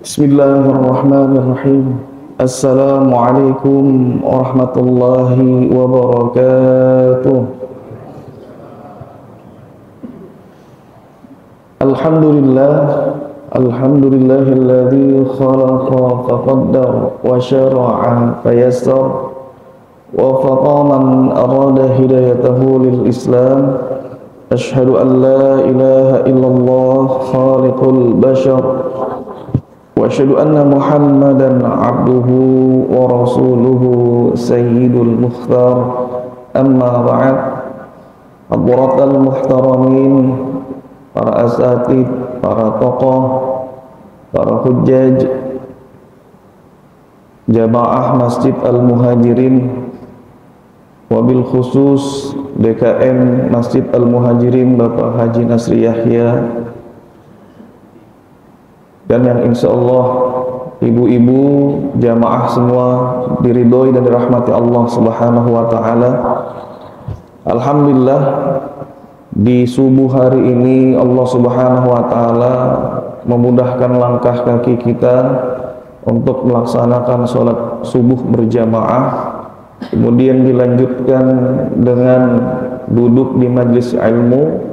Bismillahirrahmanirrahim. Assalamualaikum warahmatullahi wabarakatuh. Alhamdulillah, alhamdulillahilladzi khalaqa faqaddar wa syara'a fayassar wa fataman arada hidayatahu lil Islam. Asyhadu an la ilaha illallah khaliqul bashar wa asyhadu anna Muhammadan abduhu wa rasuluhu sayyidul mukhtar. Amma ba'd. Hadratal muhtaramin, para asatid, para tokoh, para hujjaj, jamaah Masjid Al-Muhajirin, wabil khusus BKM Masjid Al-Muhajirin Bapak Haji Nasri Yahya, dan yang insya Allah ibu-ibu jamaah semua diridhoi dan dirahmati Allah Subhanahu wa Ta'ala. Alhamdulillah, di subuh hari ini Allah Subhanahu wa Ta'ala memudahkan langkah kaki kita untuk melaksanakan sholat subuh berjamaah, kemudian dilanjutkan dengan duduk di majlis ilmu.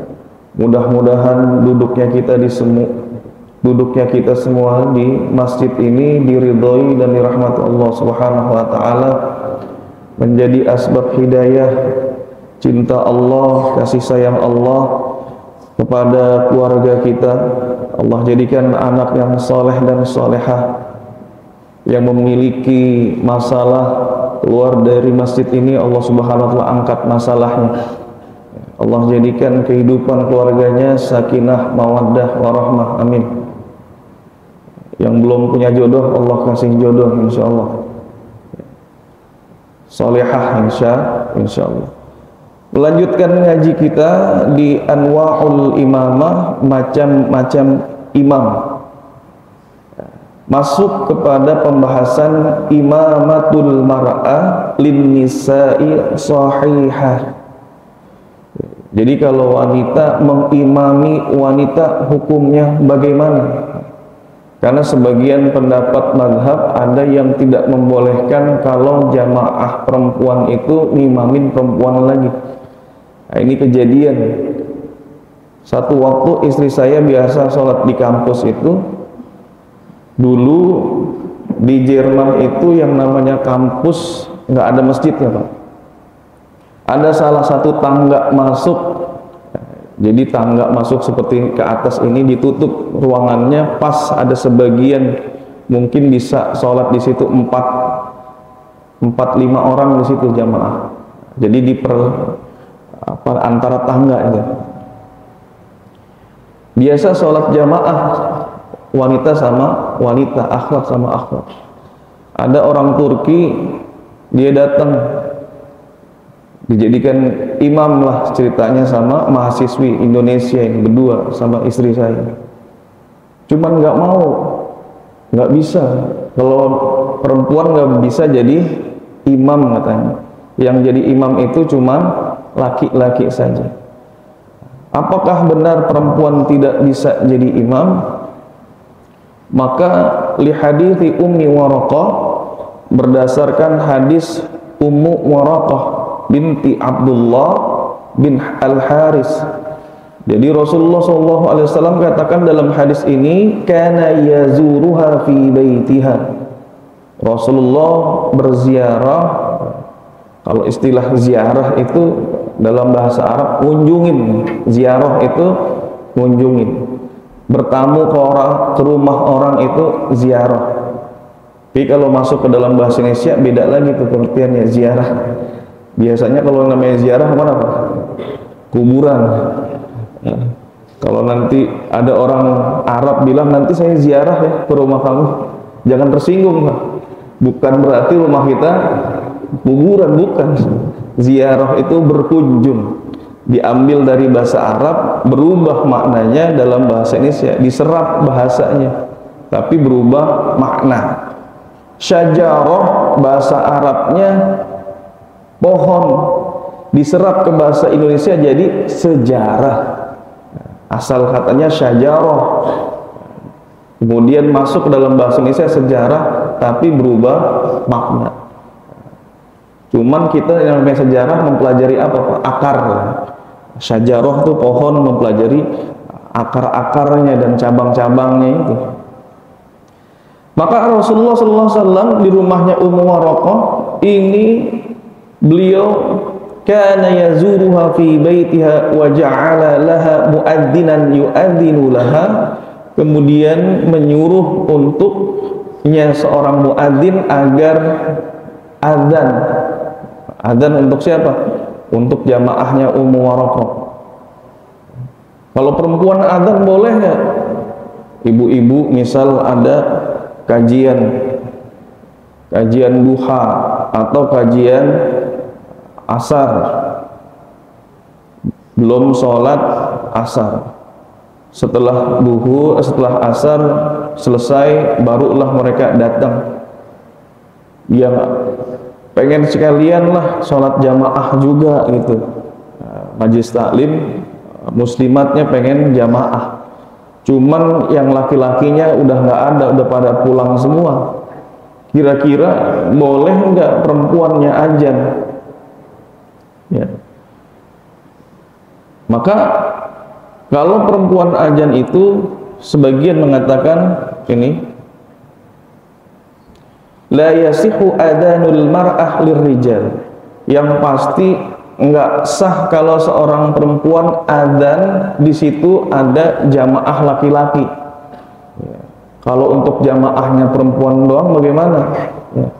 Mudah-mudahan duduknya kita semua di masjid ini diridhoi dan dirahmati Allah Subhanahu wa Ta'ala, menjadi asbab hidayah, cinta Allah, kasih sayang Allah kepada keluarga kita. Allah jadikan anak yang soleh dan solehah, yang memiliki masalah keluar dari masjid ini, Allah Subhanahu wa Ta'ala angkat masalahnya. Allah jadikan kehidupan keluarganya sakinah, mawaddah, warahmah. Amin. Yang belum punya jodoh, Allah kasih jodoh insyaallah. Solehah insyaallah. Melanjutkan ngaji kita di Anwa'ul Imamah, macam-macam imam. Masuk kepada pembahasan imamatul mar'ah lin nisa'i sahihah. Jadi kalau wanita mengimami wanita, hukumnya bagaimana? Karena sebagian pendapat mazhab ada yang tidak membolehkan kalau jamaah perempuan itu ngimamin perempuan lagi. Nah, ini kejadian. Satu waktu istri saya biasa sholat di kampus itu. Dulu di Jerman itu yang namanya kampus nggak ada masjidnya, Pak. Ada salah satu tangga masuk. Jadi tangga masuk seperti ke atas ini ditutup ruangannya, pas ada sebagian mungkin bisa sholat di situ 4-5 orang di situ jamaah. Jadi antara tangga ini. Biasa sholat jamaah wanita sama wanita, akhlak sama akhlak. Ada orang Turki, dia datang dijadikan imam lah ceritanya sama mahasiswi Indonesia yang berdua sama istri saya. Cuman nggak mau, nggak bisa. Kalau perempuan nggak bisa jadi imam katanya. Yang jadi imam itu cuman laki-laki saja. Apakah benar perempuan tidak bisa jadi imam? Maka li hadithi Ummi Waraqah, berdasarkan hadis Ummu Waraqah binti Abdullah bin Al-Haris. Jadi Rasulullah SAW katakan dalam hadis ini, kana yazuruha fi baitiha. Rasulullah berziarah. Kalau istilah ziarah itu dalam bahasa Arab kunjungin. Ziarah itu kunjungin. Bertamu ke rumah orang itu ziarah. Tapi kalau masuk ke dalam bahasa Indonesia beda lagi tuh pengertiannya ziarah. Biasanya kalau namanya ziarah mana Pak? Kuburan. Ya. Kalau nanti ada orang Arab bilang nanti saya ziarah ya ke rumah kamu, jangan tersinggung Pak. Bukan berarti rumah kita kuburan, bukan. Ziarah itu berkunjung. Diambil dari bahasa Arab, berubah maknanya dalam bahasa Indonesia, diserap bahasanya, tapi berubah makna. Syajarah bahasa Arabnya pohon, diserap ke bahasa Indonesia jadi sejarah. Asal katanya syajarah. kemudian masuk ke dalam bahasa Indonesia sejarah tapi berubah makna. Cuman kita yang namanya sejarah mempelajari apa Pak? Akar. Syajarah itu pohon, mempelajari akar-akarnya dan cabang-cabangnya itu. Maka Rasulullah SAW di rumahnya Ummu Waraqah ini beliau kana yazuruha fi baitiha wa ja'ala laha muadzinan yu'adzinu laha, kemudian menyuruh untuknya seorang muadzin agar azan. Azan untuk siapa? Untuk jamaahnya Ummu Waraqah. Kalau perempuan azan boleh nggak? Ibu-ibu misal ada kajian duha atau kajian asar, belum sholat asar, setelah asar selesai barulah mereka datang. Yang pengen sekalian lah sholat jamaah juga gitu, majelis taklim muslimatnya pengen jamaah. Cuman yang laki-lakinya udah nggak ada, udah pada pulang semua. Kira-kira boleh nggak perempuannya azan? Ya. Maka kalau perempuan azan itu sebagian mengatakan ini la yasihu adhanul mar'ah lirrijal, yang pasti enggak sah kalau seorang perempuan adzan di situ ada jamaah laki-laki. Ya. Kalau untuk jamaahnya perempuan doang bagaimana? Ya.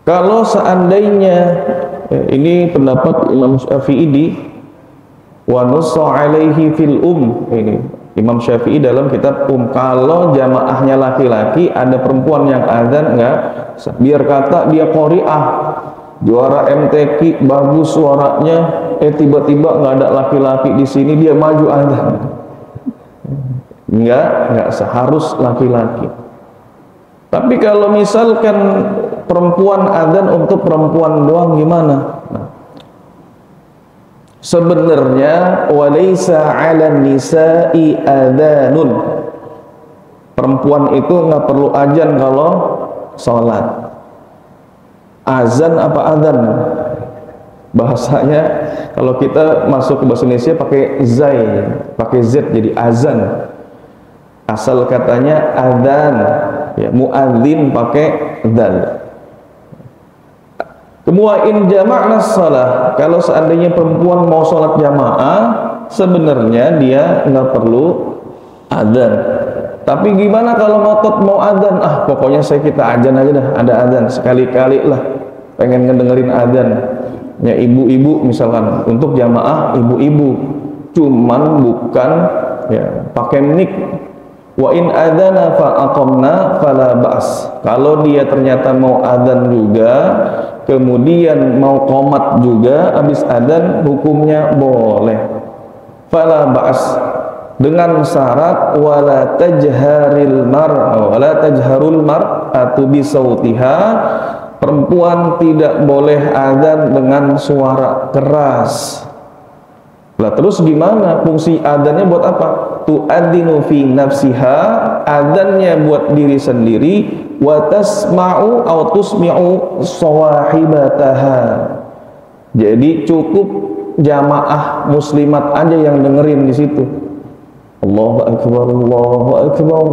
Kalau seandainya ini pendapat Imam Syafi'i di wa nussa alaihi fil ini Imam Syafi'i dalam kitab kalau jamaahnya laki-laki ada perempuan yang adzan enggak, biar kata dia qari'ah, juara MTQ, bagus suaranya, tiba-tiba nggak ada laki-laki di sini, dia maju adzan. Nggak seharus laki-laki. Tapi kalau misalkan perempuan adzan untuk perempuan doang gimana? Nah, sebenarnya walaysa 'alan nisa'i adzanun. Perempuan itu nggak perlu azan kalau sholat. Azan apa adzan? Bahasanya kalau kita masuk ke bahasa Indonesia pakai zai, pakai z jadi azan. Asal katanya adzan, ya muadzin pakai dzal. Kemudian jama'na shalah, kalau seandainya perempuan mau sholat jamaah, sebenarnya dia nggak perlu adzan. Tapi gimana kalau ngotot mau adzan? Pokoknya kita adzan aja dah, ada adzan sekali-kali lah, pengen ngedengerin adzan. Ya ibu-ibu misalkan untuk jamaah ibu-ibu, cuman bukan ya pakai mic. Wa in adzana fa aqamna fala ba's. Kalau dia ternyata mau adzan juga, kemudian mau qomat juga, habis adzan hukumnya boleh. Fala ba's, dengan syarat wala tajharul mar'atu bi sautiha, perempuan tidak boleh adzan dengan suara keras. Lah terus gimana fungsi adzannya buat apa? Tu'adzinu fi nafsiha, adzannya buat diri sendiri, wa tasma'u aw tusmi'u sawahibataha. Jadi cukup jamaah muslimat aja yang dengerin di situ. Allahu akbar, Allahu akbar.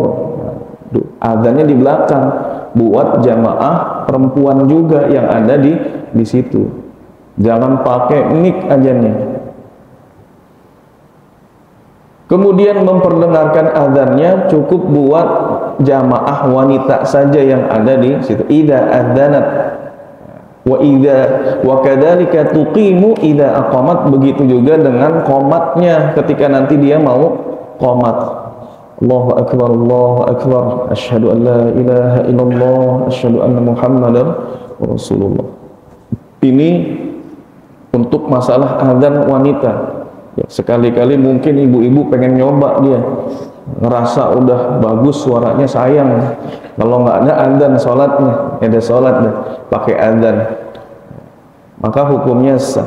Adzannya di belakang buat jamaah perempuan juga yang ada di situ. Jangan pakai mic adzannya. Kemudian memperdengarkan adzannya cukup buat jamaah wanita saja yang ada di situ. Idza adzanat wa kadzalika tuqimu idza aqamat, begitu juga dengan qomatnya ketika nanti dia mau qomat. Allahu akbar, Allahu akbar, asyhadu an la ilaha illallah, asyhadu anna muhammadar rasulullah. Ini untuk masalah adzan wanita. Ya, sekali-kali mungkin ibu-ibu pengen nyoba, dia ngerasa udah bagus suaranya, sayang kalau nggak ada adzan sholatnya, ada sholat deh pakai adzan, maka hukumnya sah.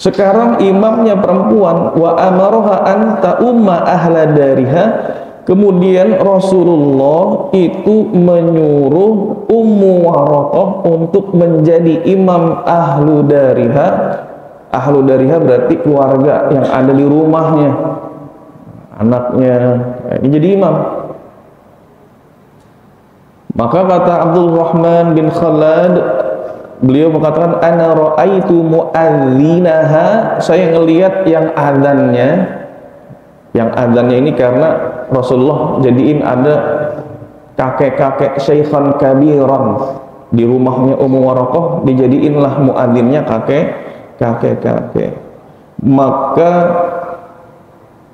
Sekarang imamnya perempuan, wa amaroha anta umma ahla dariha, Kemudian Rasulullah itu menyuruh Ummu Waraqah untuk menjadi imam ahlu dariha. Ahlu dariha berarti keluarga yang ada di rumahnya, anaknya, ini jadi imam. Maka kata Abdul Rahman bin Khalad, beliau mengatakan, ana ra'aitu mu'adzinaha, saya ngelihat yang adzannya ini karena Rasulullah jadiin ada kakek-kakek syaikhan kabiran di rumahnya Ummu Waraqah, dijadiinlah muadzinnya kakek. Maka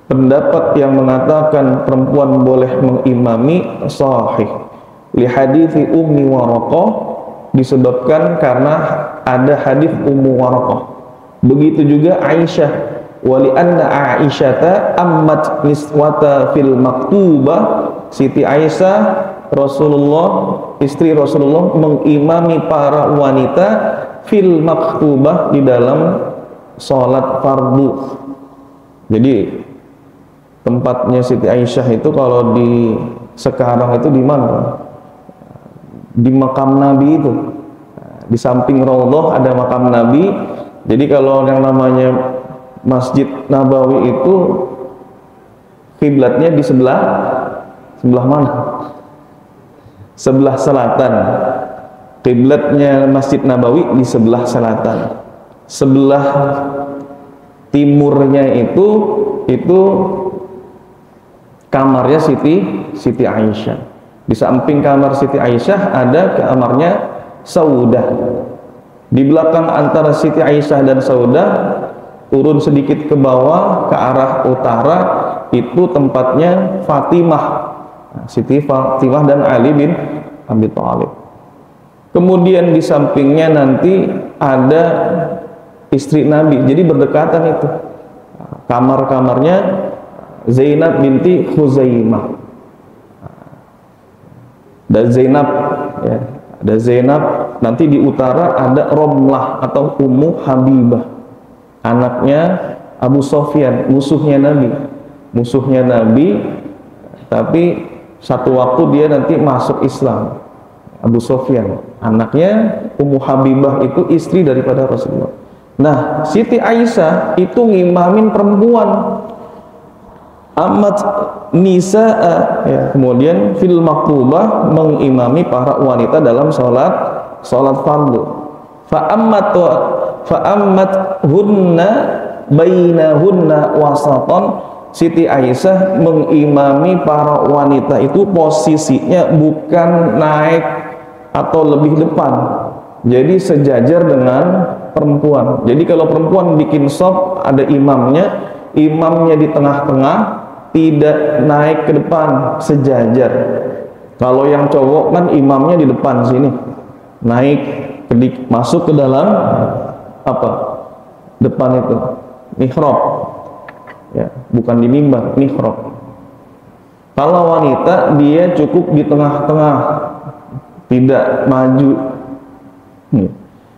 pendapat yang mengatakan perempuan boleh mengimami sahih li hadithi Ummi Waraqah, disebabkan karena ada hadis Ummu Waraqah. Begitu juga Aisyah, wali anna Aisyata ammat niswata fil maktubah, Siti Aisyah Rasulullah, istri Rasulullah, mengimami para wanita fil maktubah, di dalam sholat fardu. Jadi tempatnya Siti Aisyah itu kalau di sekarang itu di mana? Di makam Nabi itu, di samping Raudhah ada makam Nabi. Jadi kalau yang namanya Masjid Nabawi itu kiblatnya di sebelah mana? Sebelah selatan. Kiblatnya Masjid Nabawi di sebelah selatan. Sebelah timurnya itu kamarnya Siti Aisyah. Di samping kamar Siti Aisyah ada kamarnya Saudah. Di belakang antara Siti Aisyah dan Saudah, turun sedikit ke bawah ke arah utara, itu tempatnya Fatimah, Siti Fatimah dan Ali bin Abi Thalib. Kemudian di sampingnya nanti ada istri Nabi, jadi berdekatan itu. Kamar-kamarnya Zainab binti Khuzaimah. Dan Zainab, ya, ada Zainab. Nanti di utara ada Romlah atau Ummu Habibah, anaknya Abu Sofyan, musuhnya Nabi, tapi satu waktu dia nanti masuk Islam. Abu Sofyan, anaknya Ummu Habibah itu istri daripada Rasulullah. Nah, Siti Aisyah itu ngimamin perempuan, amat nisa'a, ya. Kemudian fil maktubah, mengimami para wanita dalam sholat fardu. Fa'ammat hunna bainahunna wasatan, Siti Aisyah mengimami para wanita itu posisinya bukan naik atau lebih depan, jadi sejajar dengan perempuan. Jadi kalau perempuan bikin shop ada imamnya di tengah-tengah, tidak naik ke depan, sejajar. Kalau yang cowok kan imamnya di depan sini, naik masuk ke dalam depan itu mihrab, ya, bukan di mimbar, mihrab. Kalau wanita dia cukup di tengah-tengah, tidak maju.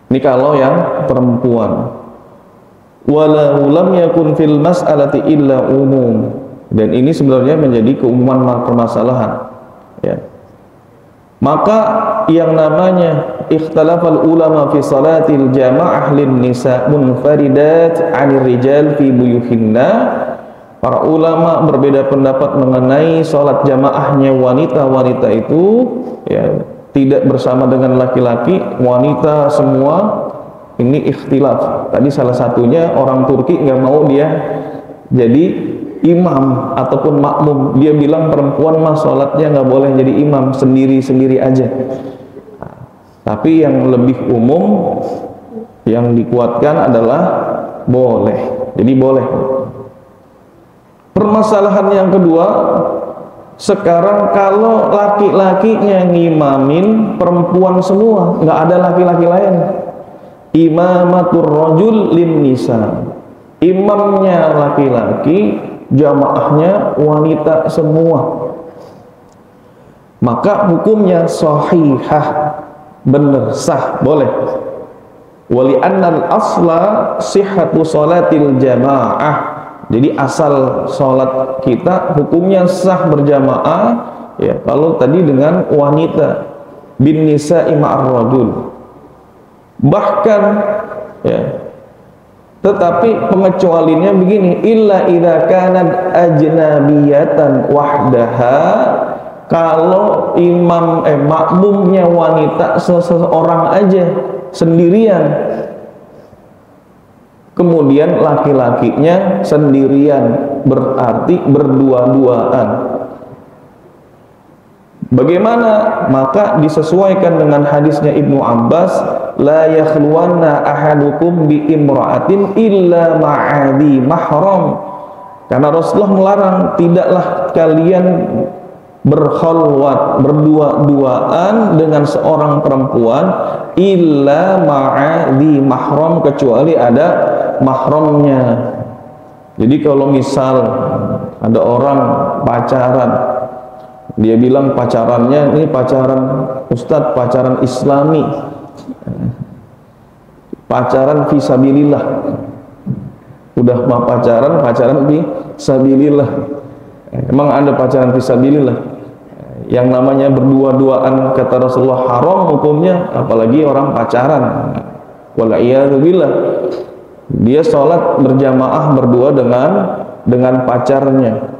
Ini kalau yang perempuan. Walau lam yakun fil mas'alati illa umum, dan ini sebenarnya menjadi keumuman permasalahan, ya. Maka yang namanya ikhtilafal ulama fi salatil jamaah lin nisa munfaridat 'anil rijal fi buyuhinna, para ulama berbeda pendapat mengenai salat jamaahnya wanita-wanita itu, ya, tidak bersama dengan laki-laki, wanita semua. Ini ikhtilaf. Tadi salah satunya orang Turki nggak mau dia jadi imam ataupun makmum. Dia bilang perempuan mah sholatnya nggak boleh jadi imam, sendiri-sendiri aja. Tapi yang lebih umum yang dikuatkan adalah boleh. Jadi boleh. Permasalahan yang kedua, sekarang kalau laki-lakinya ngimamin perempuan semua, nggak ada laki-laki lain. Imamatur rajul lin nisa, imamnya laki-laki, jamaahnya wanita semua. Maka hukumnya sahihah, benar, sah, boleh. Wali annal asla sihhatu salatil jamaah, Jadi asal sholat kita hukumnya sah berjamaah ya kalau tadi dengan wanita, bin nisa'i ma'ar rajul. Bahkan ya, tetapi pengecualiannya begini, illa idza kanat ajnabiyatan wahdaha, kalau makmumnya wanita seseorang aja sendirian, kemudian laki-lakinya sendirian, berarti berdua-duaan. Bagaimana? Maka disesuaikan dengan hadisnya Ibnu Abbas, la yakhluwanna ahadukum bi imra'atin illa ma'adi mahram. Karena Rasulullah melarang, tidaklah kalian berkhalwat, berdua-duaan dengan seorang perempuan illa ma'adi mahram, kecuali ada mahramnya. Jadi kalau misal ada orang pacaran, dia bilang pacarannya ini pacaran Ustadz, pacaran Islami, pacaran fisabilillah. Udah mau pacaran fisabilillah. Emang ada pacaran fisabilillah? Yang namanya berdua-duaan kata Rasulullah haram hukumnya, apalagi orang pacaran. Wala'iyadzubillah. Dia sholat berjamaah berdua dengan pacarnya.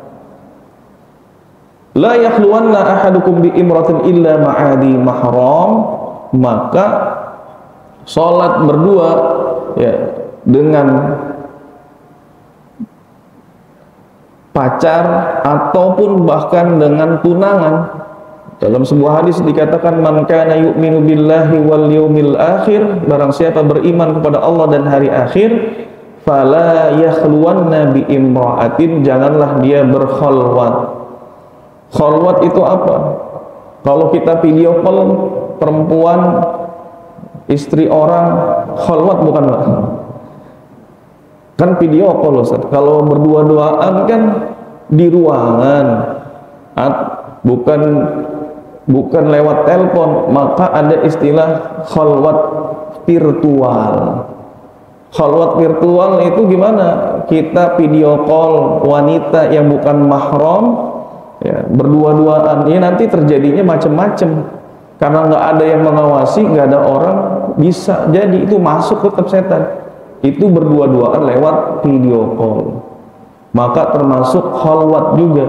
La yakhluwanna ahadukum bi imratin illa ma'adi mahram, maka sholat berdua ya dengan pacar ataupun bahkan dengan tunangan. Dalam sebuah hadis dikatakan, man kana yu'minu billahi wal yawmil akhir, barang siapa beriman kepada Allah dan hari akhir, fala yakhluwanna bi imra'atin, janganlah dia berkhalwat. Khalwat itu apa? Kalau kita video call perempuan, istri orang, khalwat bukan, Pak? Kan video call, Ustaz. Kalau berdua-duaan kan di ruangan, bukan lewat telepon, maka ada istilah khalwat virtual. Khalwat virtual itu gimana? Kita video call wanita yang bukan mahram, ya, berdua-duaan. Ini nanti terjadinya macam-macam, karena nggak ada yang mengawasi, nggak ada orang, bisa jadi itu masuk tetap setan. Itu berdua-duaan lewat video call, maka termasuk khalwat juga.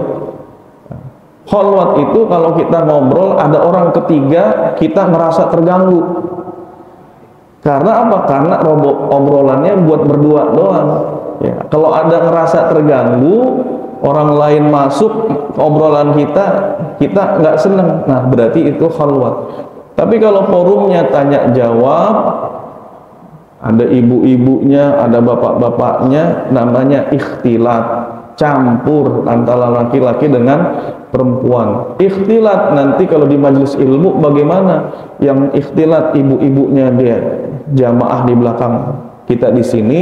Khalwat itu kalau kita ngobrol ada orang ketiga, kita merasa terganggu. Karena apa? Karena obrolannya buat berdua doang ya. Kalau ada ngerasa terganggu, orang lain masuk ke obrolan kita nggak seneng, nah berarti itu khalwat. Tapi kalau forumnya tanya jawab, ada ibu-ibunya, ada bapak-bapaknya, namanya ikhtilat, campur antara laki-laki dengan perempuan. Ikhtilat nanti kalau di majelis ilmu bagaimana? Yang ikhtilat ibu-ibunya dia jamaah di belakang kita di sini,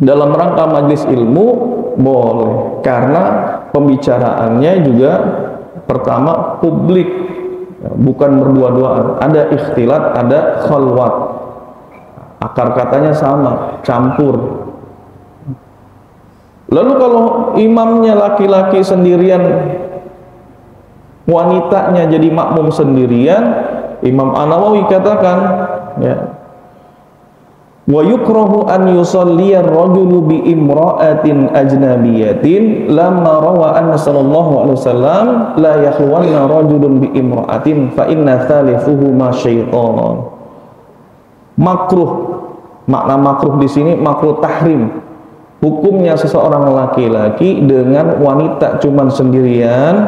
dalam rangka majelis ilmu boleh, karena pembicaraannya juga pertama publik, bukan berdua-duaan. Ada ikhtilat, ada khalwat, akar katanya sama, campur. Lalu kalau imamnya laki-laki sendirian, wanitanya jadi makmum sendirian, Imam An-Nawawi katakan ya, wa yukrahu an yusalliya ar-rajulu bi imra'atin ajnabiyatin lamma rawa anna sallallahu alaihi wasallam la yakhluwanna rajulun bi imra'atin fa inna thalithuhuma syaitan. Makruh, makna makruh di sini makruh tahrim. Hukumnya seseorang laki-laki dengan wanita cuman sendirian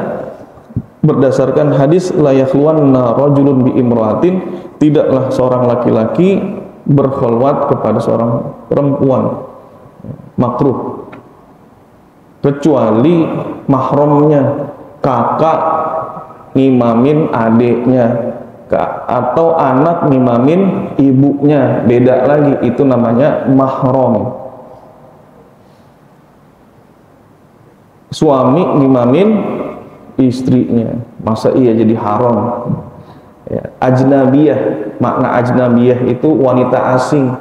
berdasarkan hadis la yakhluwanna rajulun bi imra'atin, tidaklah seorang laki-laki berkhalwat kepada seorang perempuan, makruh, kecuali mahramnya, kakak ngimamin adiknya atau anak ngimamin ibunya, beda lagi, itu namanya mahram. Suami ngimamin istrinya, masa iya jadi haram? Ya, ajnabiyah, makna ajnabiyah itu wanita asing,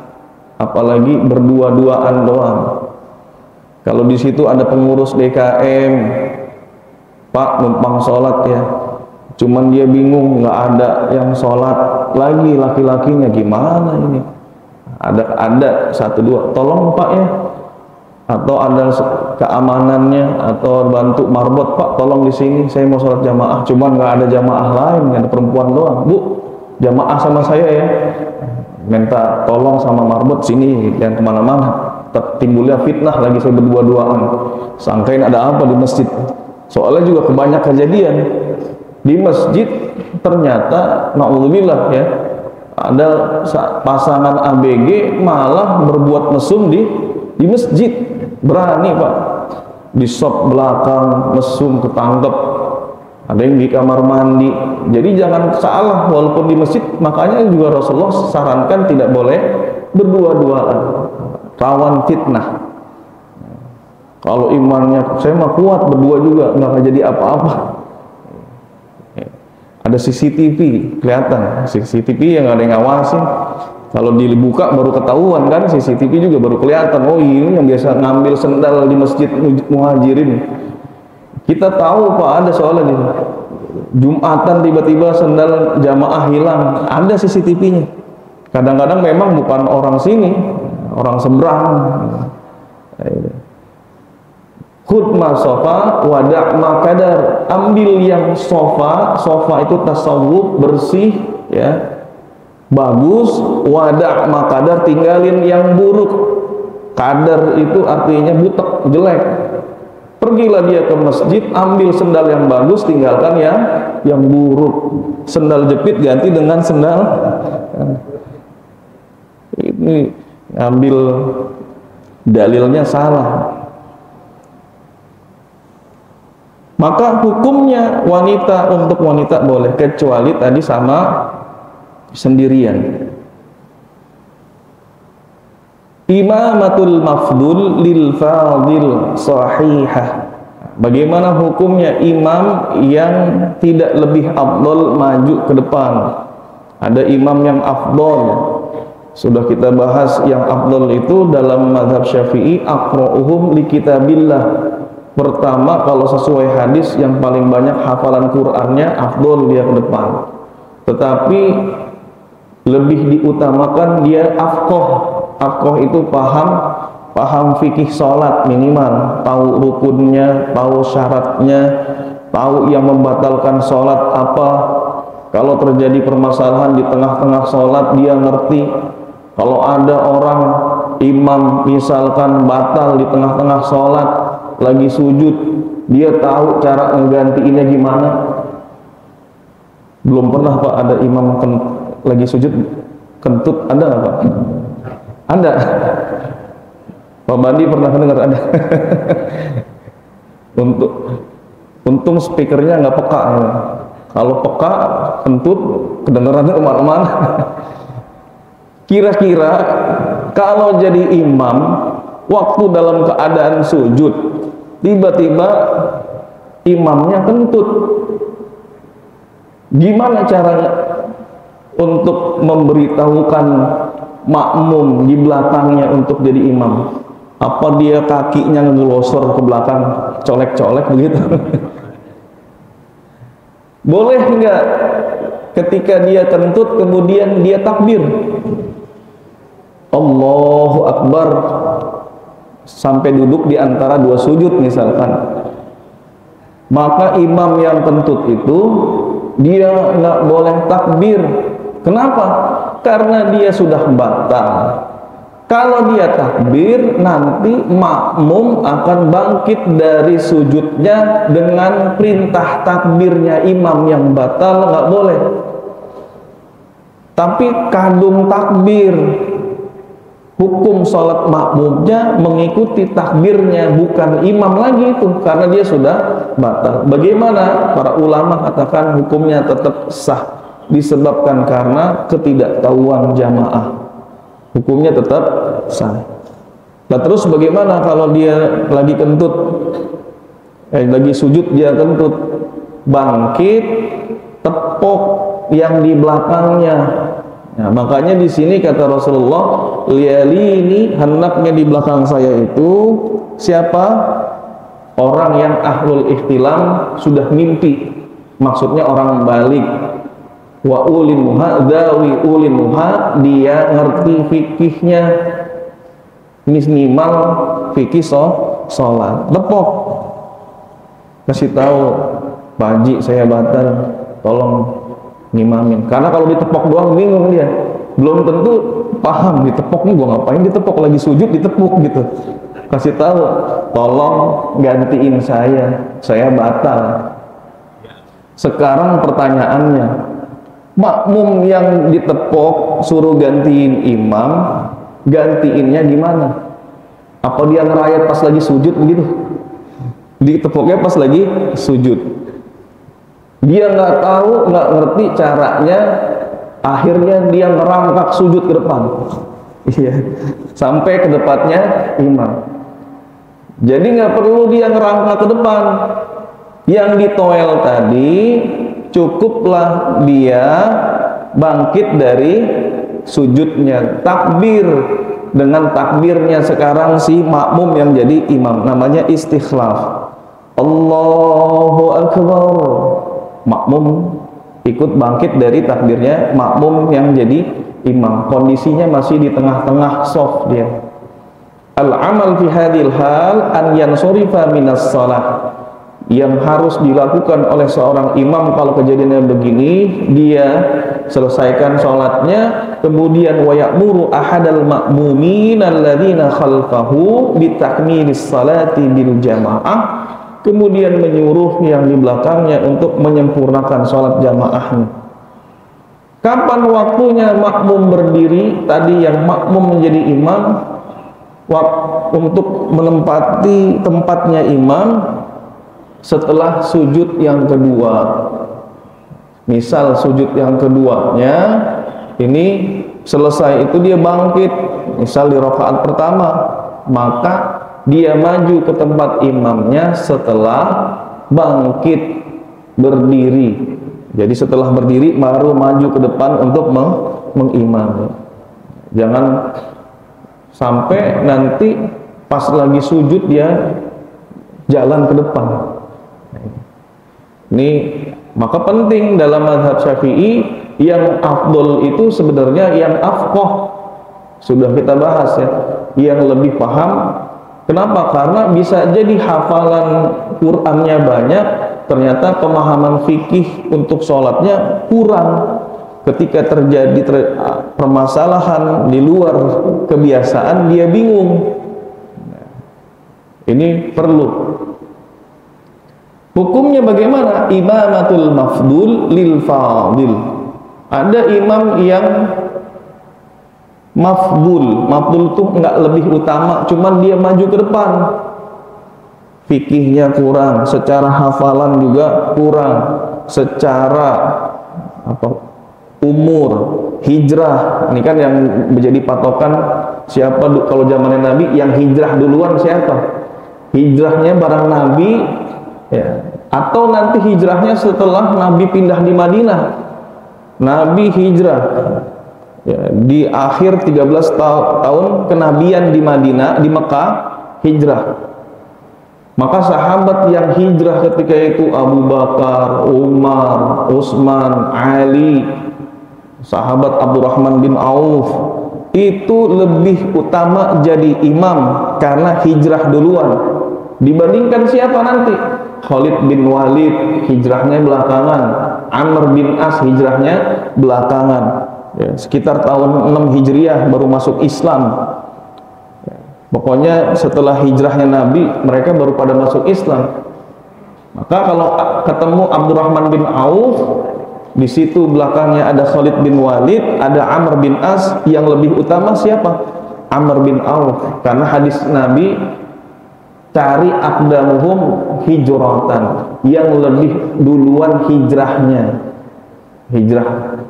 apalagi berdua-duaan doang. Kalau di situ ada pengurus DKM, Pak numpang sholat ya, cuman dia bingung nggak ada yang sholat lagi laki-lakinya, gimana ini? Ada satu dua, tolong Pak ya, atau ada keamanannya atau bantu marbot, Pak tolong di sini saya mau sholat jamaah, cuman nggak ada jamaah lain, nggak ada perempuan doang, Bu jamaah sama saya ya, minta tolong sama marbot sini, yang kemana-mana. Timbulnya fitnah lagi, saya berdua-duaan, sangkain ada apa di masjid. Soalnya juga kebanyak kejadian di masjid, ternyata na'udzubillah ya, ada pasangan ABG malah berbuat mesum di masjid. Berani Pak, di shop belakang mesum ketangkep, ada yang di kamar mandi. Jadi jangan salah, walaupun di masjid, makanya juga Rasulullah sarankan tidak boleh berdua-duaan, rawan fitnah. Kalau imannya saya mah kuat, berdua juga nggak jadi apa-apa. Ada CCTV kelihatan, CCTV yang nggak ada yang ngawasin. Kalau dibuka baru ketahuan kan, CCTV juga baru kelihatan. Oh ini yang biasa ngambil sendal di masjid Muhajirin. Kita tahu Pak, ada soalnya nih, Jumatan tiba-tiba sendal jamaah hilang, ada CCTV-nya. Kadang-kadang memang bukan orang sini, orang seberang. Khud ma sofa wada' ma kadar, ambil yang sofa itu tasawuf, bersih ya, bagus, wada' ma kadar, tinggalin yang buruk. Kadar itu artinya butek, jelek. Pergilah dia ke masjid, ambil sendal yang bagus, tinggalkan yang buruk. Sendal jepit ganti dengan sendal. Ini ngambil dalilnya salah. Maka hukumnya wanita, untuk wanita boleh, kecuali tadi sama sendirian. Imamatul mafdul lil fadil sahihah. Bagaimana hukumnya imam yang tidak lebih afdol maju ke depan? Ada imam yang afdol. Sudah kita bahas yang afdol itu dalam mazhab Syafi'i, aqra'uhum li kitabillah. Pertama, kalau sesuai hadis yang paling banyak hafalan Qur'annya, afdol dia ke depan. Tetapi lebih diutamakan dia afqah. Afqah itu paham fikih sholat minimal, tahu rukunnya, tahu syaratnya, tahu yang membatalkan sholat apa. Kalau terjadi permasalahan di tengah-tengah sholat, dia ngerti. Kalau ada orang imam misalkan batal di tengah-tengah sholat, lagi sujud, dia tahu cara menggantiinnya gimana. Belum pernah Pak ada imam lagi sujud kentut, ada nggak Pak? Ada. Pak Bandi pernah dengar ada. Untung speakernya nggak peka. Kalau peka kentut kedengarannya kemana-mana. Kira-kira kalau jadi imam, waktu dalam keadaan sujud, tiba-tiba imamnya kentut, gimana caranya untuk memberitahukan makmum di belakangnya untuk jadi imam? Apa dia kakinya ngelosor ke belakang, colek-colek begitu? Boleh enggak ketika dia kentut kemudian dia takbir Allahu Akbar sampai duduk di antara dua sujud misalkan? Maka imam yang kentut itu dia nggak boleh takbir. Kenapa? Karena dia sudah batal. Kalau dia takbir, nanti makmum akan bangkit dari sujudnya dengan perintah takbirnya imam yang batal, nggak boleh. Tapi kadung takbir, hukum sholat makmumnya mengikuti takbirnya, bukan imam lagi itu, karena dia sudah batal. Bagaimana? Para ulama katakan hukumnya tetap sah, disebabkan karena ketidaktahuan jamaah. Hukumnya tetap sah. Nah terus bagaimana kalau dia lagi kentut, lagi sujud dia kentut, bangkit, tepuk yang di belakangnya. Nah, makanya di sini kata Rasulullah, liyalini, hendaknya di belakang saya itu siapa? Orang yang ahlul ihtilam, sudah mimpi, maksudnya orang balik. Wa ulinuha, dawi ulinuha, dia ngerti fikihnya, minimal fikih sholat. Tepok, kasih tahu, Pak Haji saya batal, tolong ngimamin. Karena kalau ditepok doang bingung dia, belum tentu paham ditepok nih, gua ngapain ditepok, lagi sujud ditepuk gitu. Kasih tahu, tolong gantiin saya batal. Sekarang pertanyaannya, makmum yang ditepok suruh gantiin imam, gantiinnya gimana? Apa dia ngerayat pas lagi sujud begitu? Ditepoknya pas lagi sujud. Dia nggak tahu, nggak ngerti caranya, akhirnya dia ngerangkak sujud ke depan. Iya, sampai ke depannya imam. Jadi nggak perlu dia ngerangkak ke depan. Yang ditoel tadi cukuplah dia bangkit dari sujudnya, takbir. Dengan takbirnya sekarang si makmum yang jadi imam, namanya istikhlaf. Allahu Akbar, makmum ikut bangkit dari takbirnya makmum yang jadi imam, kondisinya masih di tengah-tengah shaf dia. Al-amal fi hadhil hal an yansurifa minas shalah, yang harus dilakukan oleh seorang imam kalau kejadiannya begini, dia selesaikan sholatnya, kemudian wa ya'muru ahadal ma'mumin alladzina khalfahu bitakmilis salati bil jamaah, kemudian menyuruh yang di belakangnya untuk menyempurnakan sholat jamaahnya. Kapan waktunya makmum berdiri? Tadi yang makmum menjadi imam, untuk menempati tempatnya imam setelah sujud yang kedua. Misal sujud yang keduanya ini selesai, itu dia bangkit, misal di rakaat pertama, maka dia maju ke tempat imamnya setelah bangkit berdiri. Jadi setelah berdiri baru maju ke depan untuk mengimami. Jangan sampai nanti pas lagi sujud dia jalan ke depan. Ini maka penting dalam mazhab Syafi'i, yang afdol itu sebenarnya yang afqah. Sudah kita bahas ya, yang lebih paham. Kenapa? Karena bisa jadi hafalan Qur'annya banyak, ternyata pemahaman fikih untuk sholatnya kurang. Ketika terjadi permasalahan di luar kebiasaan, dia bingung. Ini perlu. Hukumnya bagaimana? Imamatul mafdul lil fadil. Ada imam yang mafdul. Mafdul itu enggak lebih utama, cuman dia maju ke depan. Fikihnya kurang, secara hafalan juga kurang, secara umur, hijrah. Ini kan yang menjadi patokan siapa kalau zamannya Nabi yang hijrah duluan siapa? Hijrahnya barang Nabi ya, atau nanti hijrahnya setelah Nabi pindah di Madinah. Nabi hijrah ya, di akhir 13 tahun kenabian di Madinah, di Mekah hijrah. Maka sahabat yang hijrah ketika itu Abu Bakar, Umar, Utsman, Ali, sahabat Abdurrahman bin Auf, itu lebih utama jadi imam karena hijrah duluan dibandingkan siapa nanti? Khalid bin Walid hijrahnya belakangan, Amr bin As hijrahnya belakangan ya, sekitar tahun 6 Hijriah baru masuk Islam ya, pokoknya setelah hijrahnya Nabi mereka baru pada masuk Islam. Maka kalau ketemu Abdurrahman bin Auf, di situ belakangnya ada Khalid bin Walid, ada Amr bin As, yang lebih utama siapa? Amr bin Auf, karena hadis Nabi cari aqdamuhum hijratan, yang lebih duluan hijrahnya, hijrah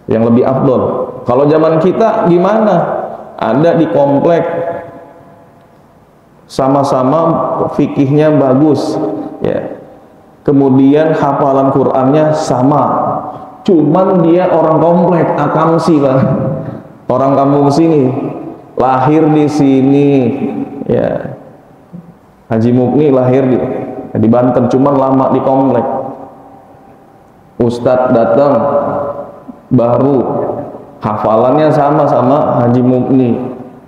yang lebih afdol. Kalau zaman kita gimana? Ada di komplek sama-sama fikihnya bagus ya, kemudian hafalan Qur'annya sama, cuman dia orang komplek akamsi kan, orang kampung sini lahir di sini, ya. Haji Mukni lahir di Banten, cuman lama di komplek. Ustadz datang, baru hafalannya sama Haji Mukni,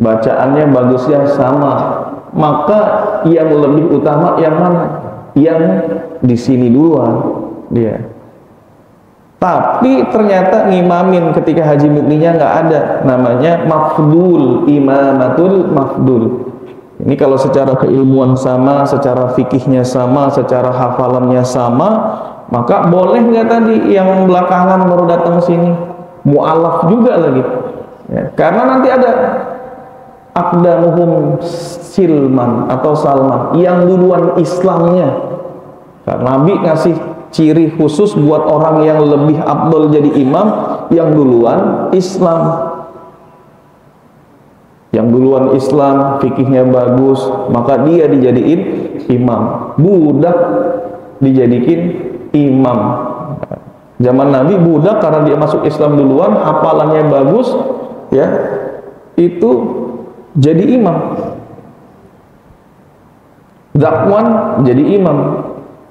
bacaannya bagusnya sama, maka yang lebih utama yang mana? Yang di sini duluan dia. Tapi ternyata ngimamin ketika Haji Mukninya nggak ada, namanya mafdul, imamatul mafdul. Ini kalau secara keilmuan sama, secara fikihnya sama, secara hafalannya sama, maka boleh nggak tadi yang belakangan baru datang sini? Mu'alaf juga lagi, ya, karena nanti ada aqdamuhum silman atau salman, yang duluan Islamnya. Karena Nabi ngasih ciri khusus buat orang yang lebih afdal jadi imam, yang duluan Islam. Yang duluan Islam, fikihnya bagus, maka dia dijadiin imam. Budak dijadiin imam. Zaman Nabi budak karena dia masuk Islam duluan, hafalannya bagus, ya, itu jadi imam. Zakwan jadi imam.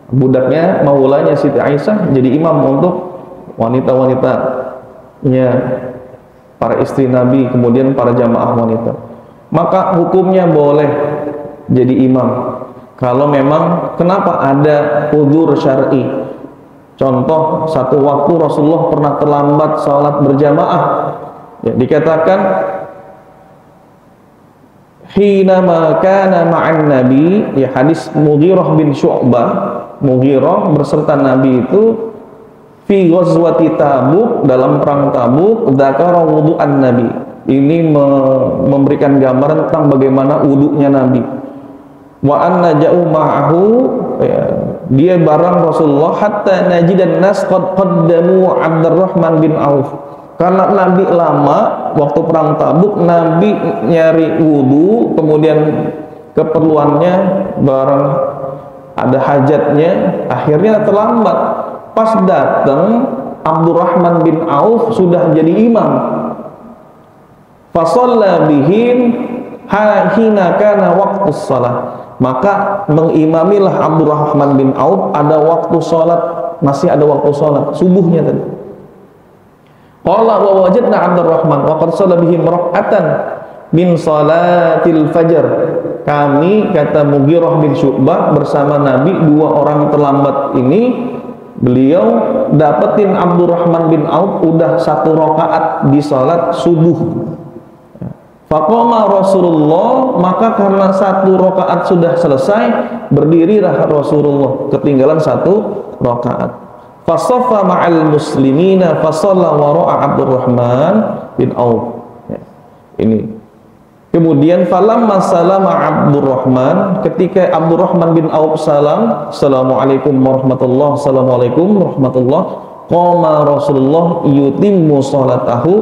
Budaknya maulanya Siti Aisyah jadi imam untuk wanita-wanitanya, para istri Nabi, kemudian para jamaah wanita. Maka hukumnya boleh jadi imam kalau memang, kenapa? Ada udzur syar'i. Contoh, satu waktu Rasulullah pernah terlambat sholat berjamaah, ya, dikatakan hinama kana ma'an nabi, ya, hadis Mughirah bin Syu'bah. Mughirah berserta Nabi itu fi ghazwati Tabuk, dalam perang Tabuk, dzakara wudu'an Nabi. Ini memberikan gambaran tentang bagaimana wudunya Nabi. Wa anna ja'u ma'ahu, ya, dia bareng Rasulullah hatta najidan nas qad qaddamu Abdurrahman bin Auf. Karena Nabi lama waktu perang Tabuk, Nabi nyari wudu, kemudian keperluannya bareng ada hajatnya, akhirnya terlambat. Pas datang Abdurrahman bin Auf sudah jadi imam. Fasalla bihim hina kana waqtus shalah. Maka mengimamilah Abdurrahman bin Auf, ada waktu sholat, masih ada waktu sholat subuhnya tadi. Qala wa wajadna Abdurrahman wa qad shalla bihim rak'atan min salatil fajar. Kami, kata Mughirah bin Syu'bah, bersama Nabi, dua orang terlambat ini, beliau dapetin Abdurrahman bin Auf udah 1 rakaat di salat subuh. Faqama Rasulullah, maka karena 1 rakaat sudah selesai, berdirilah Rasulullah, ketinggalan 1 rakaat. Fasaffa ma'al muslimina fasalla wara'a Abdurrahman bin Auf. Ya, ini. Kemudian falamma salama Abdurrahman, ketika Abdurrahman bin Auf salam, assalamualaikum warahmatullah, assalamualaikum warahmatullah, qama Rasulullah yutimmu salatahu,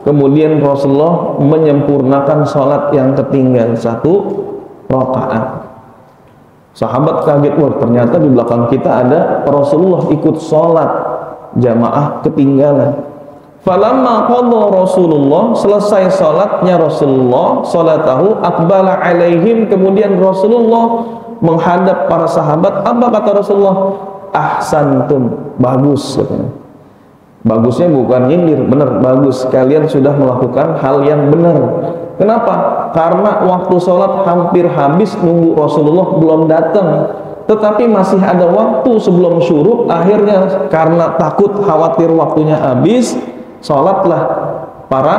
kemudian Rasulullah menyempurnakan salat yang ketinggalan 1 rakaat. Sahabat kaget, wah ternyata di belakang kita ada Rasulullah ikut salat jamaah ketinggalan. Falamma qadha Rasulullah, selesai salatnya Rasulullah, salatahu aqbala alaihim, kemudian Rasulullah menghadap para sahabat. Apa kata Rasulullah? Ahsantum, bagus katanya. Bagusnya bukan nyindir, benar, bagus, kalian sudah melakukan hal yang benar. Kenapa? Karena waktu sholat hampir habis, nunggu Rasulullah belum datang, tetapi masih ada waktu sebelum syuruk. Akhirnya karena takut khawatir waktunya habis, sholatlah para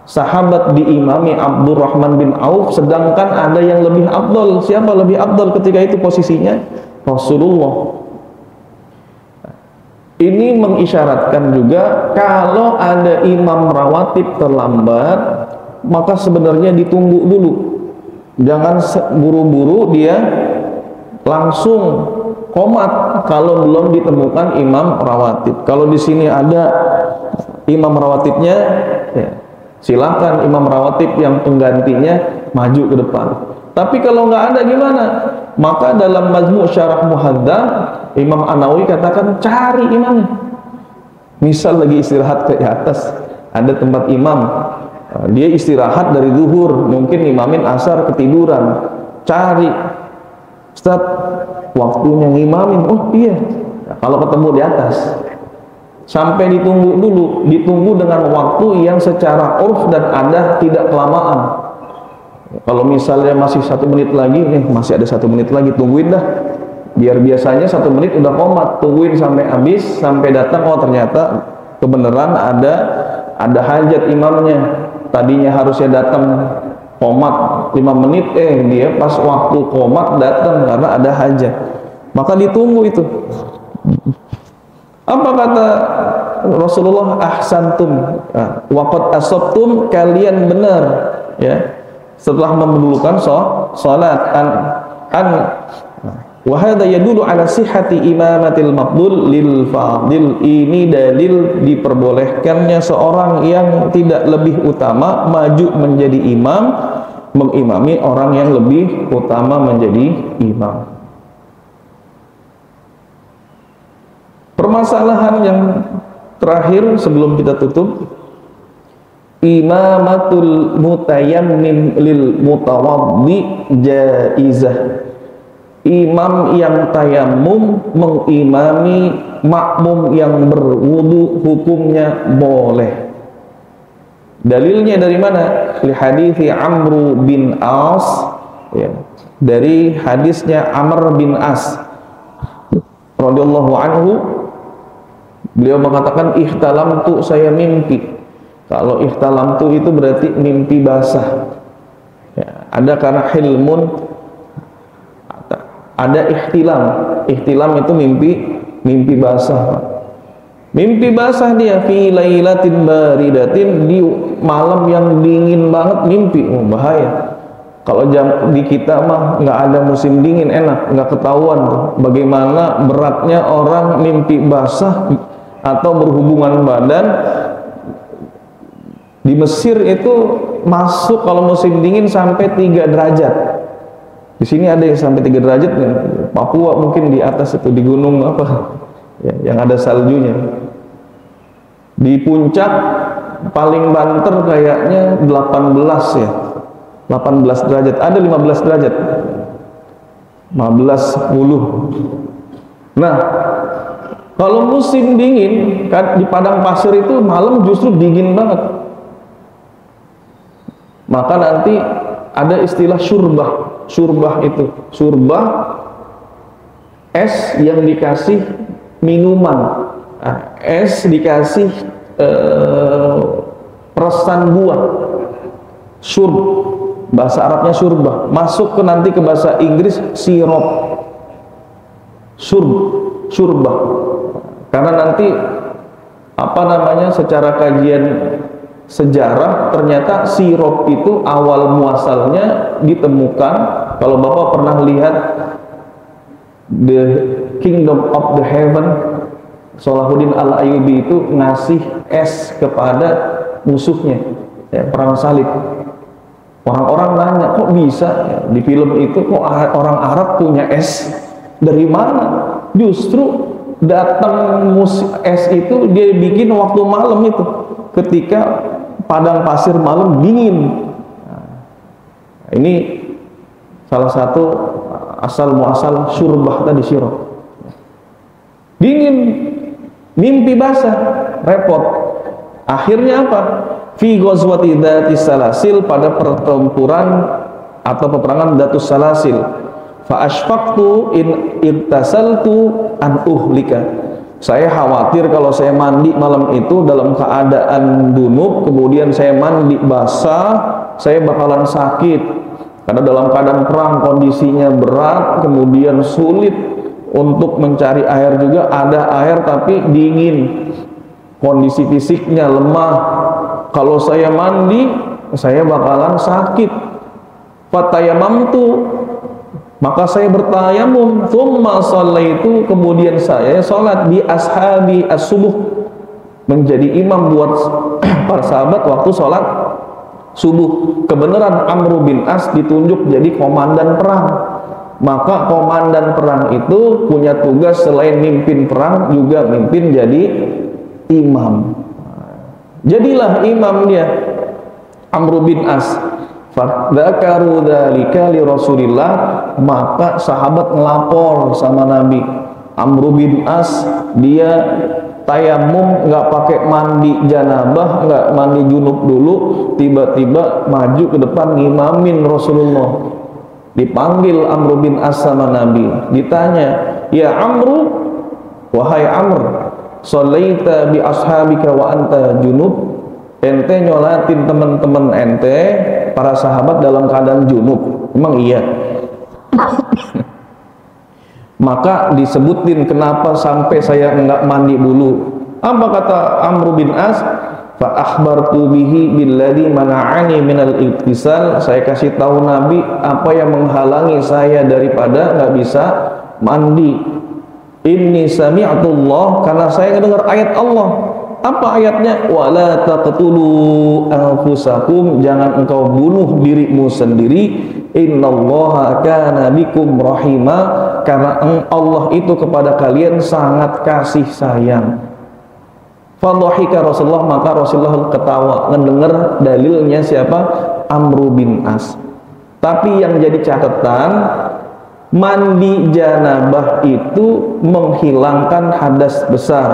sahabat diimami Abdurrahman bin Auf, sedangkan ada yang lebih afdal. Siapa lebih afdal ketika itu posisinya? Rasulullah. Ini mengisyaratkan juga kalau ada imam rawatib terlambat, maka sebenarnya ditunggu dulu. Jangan buru-buru dia langsung qomat kalau belum ditemukan imam rawatib. Kalau di sini ada imam rawatibnya, ya, silakan imam rawatib yang penggantinya maju ke depan. Tapi kalau nggak ada gimana? Maka dalam Majmu' Syarah Muhadzab, Imam An-Nawawi katakan cari imamnya. Misal lagi istirahat ke atas, ada tempat imam, Dia istirahat dari zuhur, mungkin imamin asar ketiduran, cari Ustaz waktunya ngimamin, oh iya, nah, kalau ketemu di atas sampai ditunggu dulu, ditunggu dengan waktu yang secara urf dan adat tidak kelamaan. Kalau misalnya masih 1 menit lagi, masih ada 1 menit lagi, tungguin dah, biar biasanya 1 menit udah qomat, tungguin sampai habis, sampai datang, oh ternyata kebenaran ada hajat imamnya. Tadinya harusnya datang qomat 5 menit, dia pas waktu qomat datang karena ada hajat, maka ditunggu itu. Apa kata Rasulullah? Ahsantum wa qad asabtum, kalian benar ya setelah mendulukan salat. Wa hadza yadullu ala sihhati imamatil maqdul lil fadil. Ini dalil diperbolehkannya seorang yang tidak lebih utama maju menjadi imam, mengimami orang yang lebih utama menjadi imam. Permasalahan yang terakhir sebelum kita tutup, imamatul mutayammim lil mutawaddi jaizah. Imam yang tayamum mengimami makmum yang berwudu hukumnya boleh. Dalilnya dari mana? Li hadithi Amr bin As, ya, dari hadisnya Amr bin As radhiyallahu anhu, beliau mengatakan ihtalamtu, saya mimpi. Kalau ihtalamtu itu berarti mimpi basah ya, ada karena hilmun, ada ihtilam. Ihtilam itu mimpi basah. Mimpi basah dia fi lailatin baridatin, di malam yang dingin banget mimpi. Oh, bahaya. Kalau di kita mah nggak ada musim dingin, enak, nggak ketahuan tuh bagaimana beratnya orang mimpi basah atau berhubungan badan. Di Mesir itu masuk kalau musim dingin sampai 3 derajat. Di sini ada yang sampai 3 derajat nih. Papua mungkin di atas itu, di gunung apa ya, yang ada saljunya. Di puncak paling banter kayaknya 18 ya. 18 derajat, ada 15 derajat. 15, 10. Nah, kalau musim dingin kan di padang pasir itu malam justru dingin banget. Maka nanti ada istilah syurbah. Surbah itu, surbah es yang dikasih minuman, es dikasih peresan buah, surb, bahasa Arabnya surbah, masuk ke nanti ke bahasa Inggris sirop, surbah, karena nanti apa namanya secara kajian sejarah ternyata sirop itu awal muasalnya ditemukan, kalau Bapak pernah lihat The Kingdom of the Heaven, Salahuddin Al-Ayyubi itu ngasih es kepada musuhnya ya, perang salib. Orang-orang nanya, kok bisa ya, di film itu kok orang Arab punya es dari mana? Justru datang es itu dia bikin waktu malam itu, ketika padang pasir malam dingin. Nah, ini salah satu asal muasal syurbah tadi, sirop. Dingin, mimpi basah, repot. Akhirnya apa? Fi ghazwati Datis Salasil, pada pertempuran atau peperangan Datus Salasil. Fa asfaqtu in irtasaltu an uhlika. Saya khawatir kalau saya mandi malam itu dalam keadaan junub, kemudian saya mandi basah, saya bakalan sakit. Karena dalam keadaan perang kondisinya berat, kemudian sulit untuk mencari air juga, ada air tapi dingin. Kondisi fisiknya lemah. Kalau saya mandi, saya bakalan sakit. Fatayamamtu, maka saya bertayamum, tsumma shallaitu, kemudian saya salat di ashabi as-subuh, menjadi imam buat para sahabat waktu salat subuh. Kebenaran Amr bin As ditunjuk jadi komandan perang. Maka komandan perang itu punya tugas selain mimpin perang juga mimpin jadi imam. Jadilah imam dia. Amr bin As. Fadzakaru dzalika li Rasulillah, maka sahabat ngelapor sama Nabi. Amr bin As dia tayamum, nggak pakai mandi janabah, nggak mandi junub dulu, tiba-tiba maju ke depan ngimamin Rasulullah. Dipanggil Amr bin As sama Nabi, ditanya, ya Amru, wahai Amr, sholaita bi ashabika wa anta junub, ente nyolatin teman-teman ente para sahabat dalam keadaan junub? Emang iya? Maka disebutin kenapa sampai saya enggak mandi dulu. Apa kata Amr bin As? Fa akhbartu bihi billadzi mana'ani minal ittisal. Saya kasih tahu Nabi apa yang menghalangi saya daripada enggak bisa mandi. Inni sami'tullah, karena saya mendengar ayat Allah. Apa ayatnya? Wala taqtulu anfusakum, jangan engkau bunuh dirimu sendiri. Innallaha kana bikum rahima, karena Allah itu kepada kalian sangat kasih sayang. Fadhahika Rasulullah, maka Rasulullah ketawa mendengar dalilnya siapa? Amr bin As. Tapi yang jadi catatan, mandi janabah itu menghilangkan hadas besar.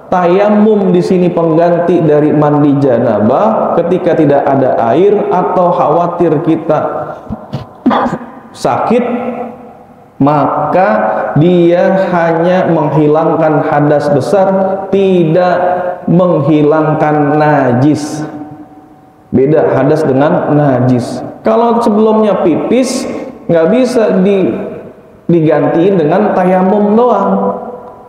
Tayamum di sini pengganti dari mandi janabah ketika tidak ada air atau khawatir kita sakit, maka dia hanya menghilangkan hadas besar, tidak menghilangkan najis. Beda hadas dengan najis. Kalau sebelumnya pipis, nggak bisa digantiin dengan tayamum doang.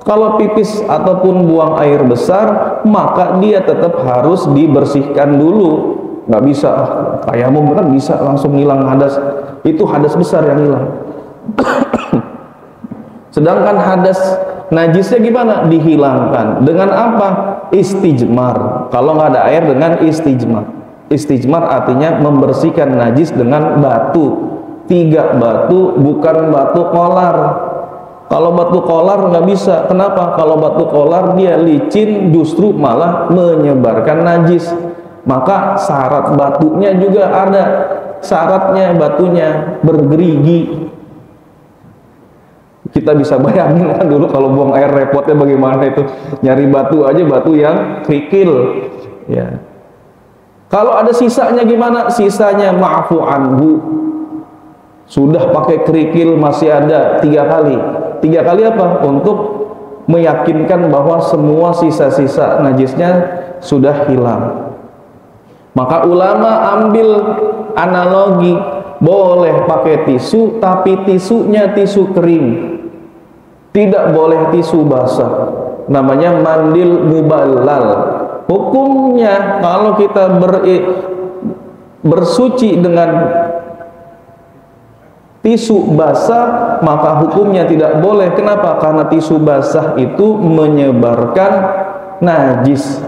Kalau pipis ataupun buang air besar, maka dia tetap harus dibersihkan dulu. Nggak bisa tayamum kan bisa langsung hilang hadas, itu hadas besar yang hilang. Sedangkan hadas najisnya gimana? Dihilangkan dengan apa? Istijmar. Kalau nggak ada air, dengan istijmar. Istijmar artinya membersihkan najis dengan batu. 3 batu, bukan batu kolar. Kalau batu kolar nggak bisa. Kenapa? Kalau batu kolar dia licin, justru malah menyebarkan najis. Maka syarat batunya juga ada. Syaratnya batunya bergerigi. Kita bisa bayangin kan dulu kalau buang air repotnya bagaimana itu. Nyari batu aja, batu yang kerikil. Ya. Kalau ada sisanya gimana? Sisanya ma'fu anhu. Sudah pakai kerikil masih ada 3 kali. 3 kali apa? Untuk meyakinkan bahwa semua sisa-sisa najisnya sudah hilang. Maka ulama ambil analogi, boleh pakai tisu, tapi tisunya tisu kering. Tidak boleh tisu basah. Namanya mandil muballal. Hukumnya kalau kita bersuci dengan tisu basah, maka hukumnya tidak boleh. Kenapa? Karena tisu basah itu menyebarkan najis.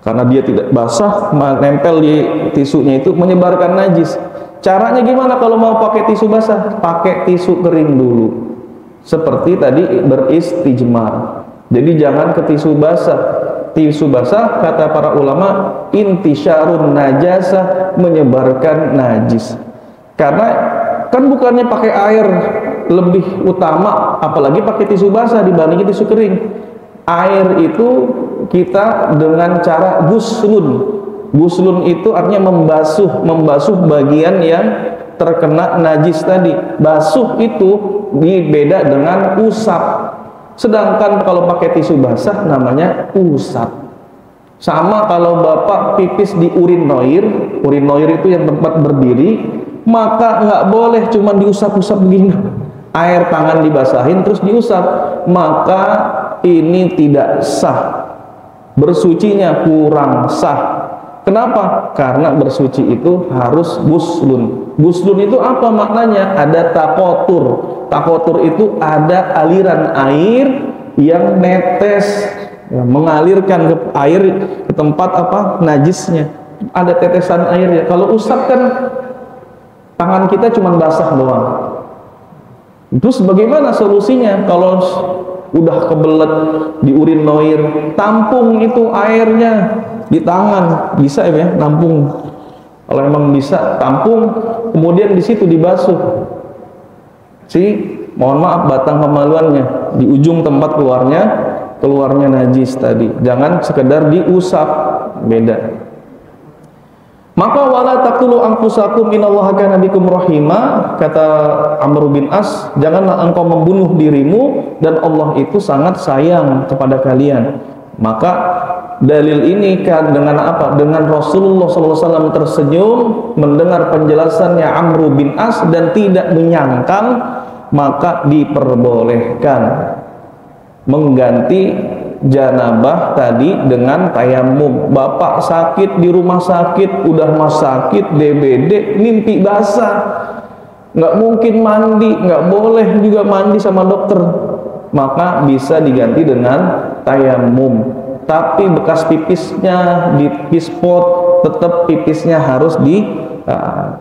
Karena dia tidak basah, nempel di tisunya itu menyebarkan najis. Caranya gimana kalau mau pakai tisu basah? Pakai tisu kering dulu. Seperti tadi beristijmar. Jadi jangan ke tisu basah. Tisu basah kata para ulama intisyarun najasah, menyebarkan najis. Karena kan bukannya pakai air lebih utama, apalagi pakai tisu basah dibandingin tisu kering. Air itu kita dengan cara guslun. Guslun itu artinya membasuh bagian yang terkena najis tadi. Basuh itu beda dengan usap. Sedangkan kalau pakai tisu basah namanya usap. Sama kalau Bapak pipis di urinoir itu yang tempat berdiri, maka nggak boleh cuma diusap-usap begini. Air tangan dibasahin terus diusap, maka ini tidak sah. Bersucinya kurang sah. Kenapa? Karena bersuci itu harus guslun. Guslun itu apa maknanya? Ada takotur. Takotur itu ada aliran air yang netes, ya, mengalirkan ke air ke tempat apa? Najisnya. Ada tetesan airnya. Kalau usap kan tangan kita cuma basah doang. Terus bagaimana solusinya? Kalau udah kebelet di urinoir, tampung itu airnya di tangan, bisa ya, nampung. Kalau memang bisa tampung, kemudian di situ dibasuh mohon maaf batang kemaluannya, di ujung tempat keluarnya najis tadi. Jangan sekedar diusap, beda. Maka wala taqtulu anfusakum innallaha kana bikum rahima, kata Amr bin As, janganlah engkau membunuh dirimu dan Allah itu sangat sayang kepada kalian. Maka dalil ini kan dengan apa? Dengan Rasulullah SAW tersenyum mendengar penjelasannya Amr bin As dan tidak menyangkal, maka diperbolehkan mengganti janabah tadi dengan tayamum. Bapak sakit di rumah sakit, udah sakit DBD, mimpi basah, nggak mungkin mandi, nggak boleh juga mandi sama dokter, maka bisa diganti dengan tayamum. Tapi bekas pipisnya dipispot, tetap pipisnya harus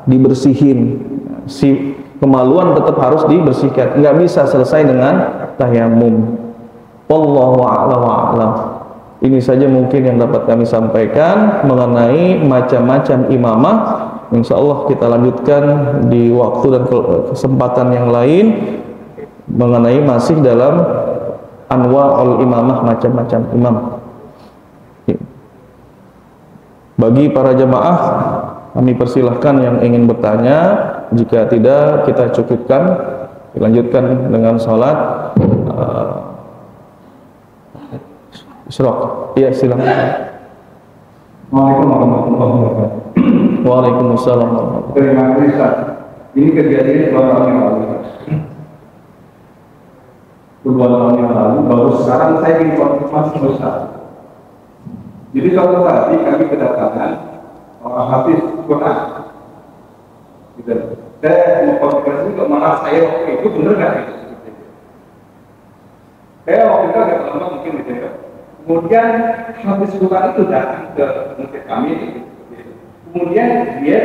dibersihin. Si kemaluan tetap harus dibersihkan, nggak bisa selesai dengan tayamum. Wallahu a'lam. Ini saja mungkin yang dapat kami sampaikan mengenai macam-macam imamah. Insya Allah kita lanjutkan di waktu dan kesempatan yang lain mengenai masih dalam anwa'ul imamah, macam-macam imam. Bagi para jamaah, kami persilahkan yang ingin bertanya. Jika tidak, kita cukupkan, dilanjutkan dengan sholat Isyraq. Iya, silakan. Waalaikumsalam warahmatullahi wabarakatuh. Waalaikumsalam warahmatullahi wabarakatuh. Terima kasih Ustaz. Ini kejadian 2 tahun yang lalu. 2 tahun yang lalu, baru sekarang saya ingin konfirmasi Ustaz. Jadi suatu hari kami kedatangan orang hafiz Quran. Gitu. Saya mau konfirmasi ke mana saya waktu itu benar nggak gitu? Saya waktu itu agak lama mungkin gitu ya. Kemudian hafiz Quran itu datang ke masjid kami. Gitu. Kemudian dia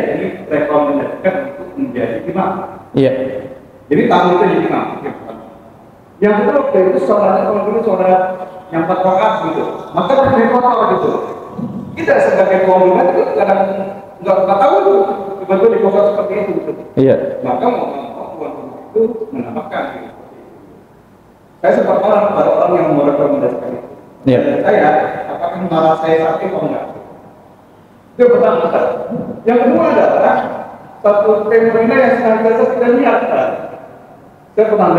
direkomendasikan untuk menjadi imam. Iya. Jadi tamu itu jadi imam. Yang kedua waktu itu sholatnya kalau dulu sholat yang 4 rakaat gitu. Maka pakai kotor gitu. Kita sebagai kaum muda itu kadang nggak tahu tuh betul di kotor seperti itu. Gitu. Iya. Maka mau itu menambahkan. Gitu. Saya sempat marah pada orang yang merekomendasikan itu. Iya. Saya apakah marah saya sakit atau enggak? Itu pertama. Yang kedua adalah satu fenomena yang senantiasa kita lihat. Saya pernah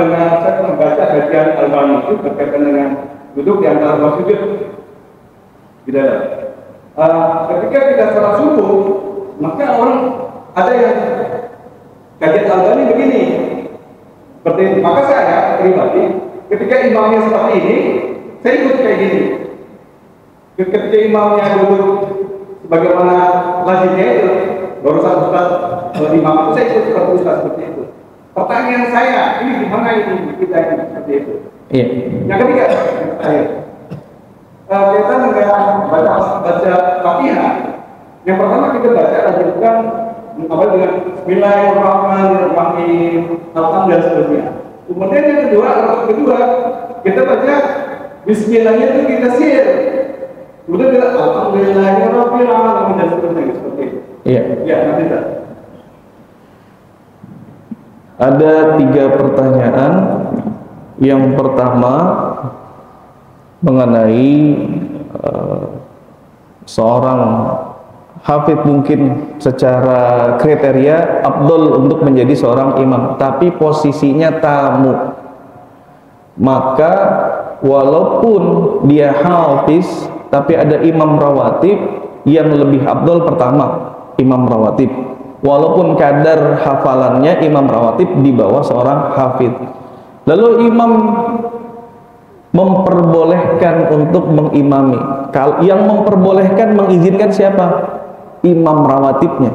baca kajian Albani itu berkaitan dengan duduk di antara dua sujud. Tidak ada. Ketika kita sholat subuh, maka orang ada yang kajian Albani begini. Seperti itu. Maka saya pribadi, ketika imamnya seperti ini, saya ikut kayak gini. Ketika imamnya duduk sebagaimana lazimnya itu, barusan Ustaz imam itu saya ikut seperti Ustaz seperti itu. Pertanyaan saya, ini gimana ini kita ini seperti itu? Iya. Yang ketiga, kita nggak baca Fatihah. Yang pertama kita baca lanjutkan dengan Bismillahirrahmanirrahim, dan seterusnya. Kemudian yang kedua, kita baca Bismillahnya itu kita sir. Kemudian kita Alhamdulillahirabbil alamin dan seterusnya seperti itu. Iya. Ya, nanti tak. Ada 3 pertanyaan. Yang pertama mengenai seorang hafid mungkin secara kriteria afdol untuk menjadi seorang imam, tapi posisinya tamu. Maka walaupun dia hafiz, tapi ada imam rawatib yang lebih afdol pertama, imam rawatib. Walaupun kadar hafalannya imam rawatib di bawah seorang hafid. Lalu imam memperbolehkan untuk mengimami. Yang memperbolehkan, mengizinkan siapa? Imam rawatibnya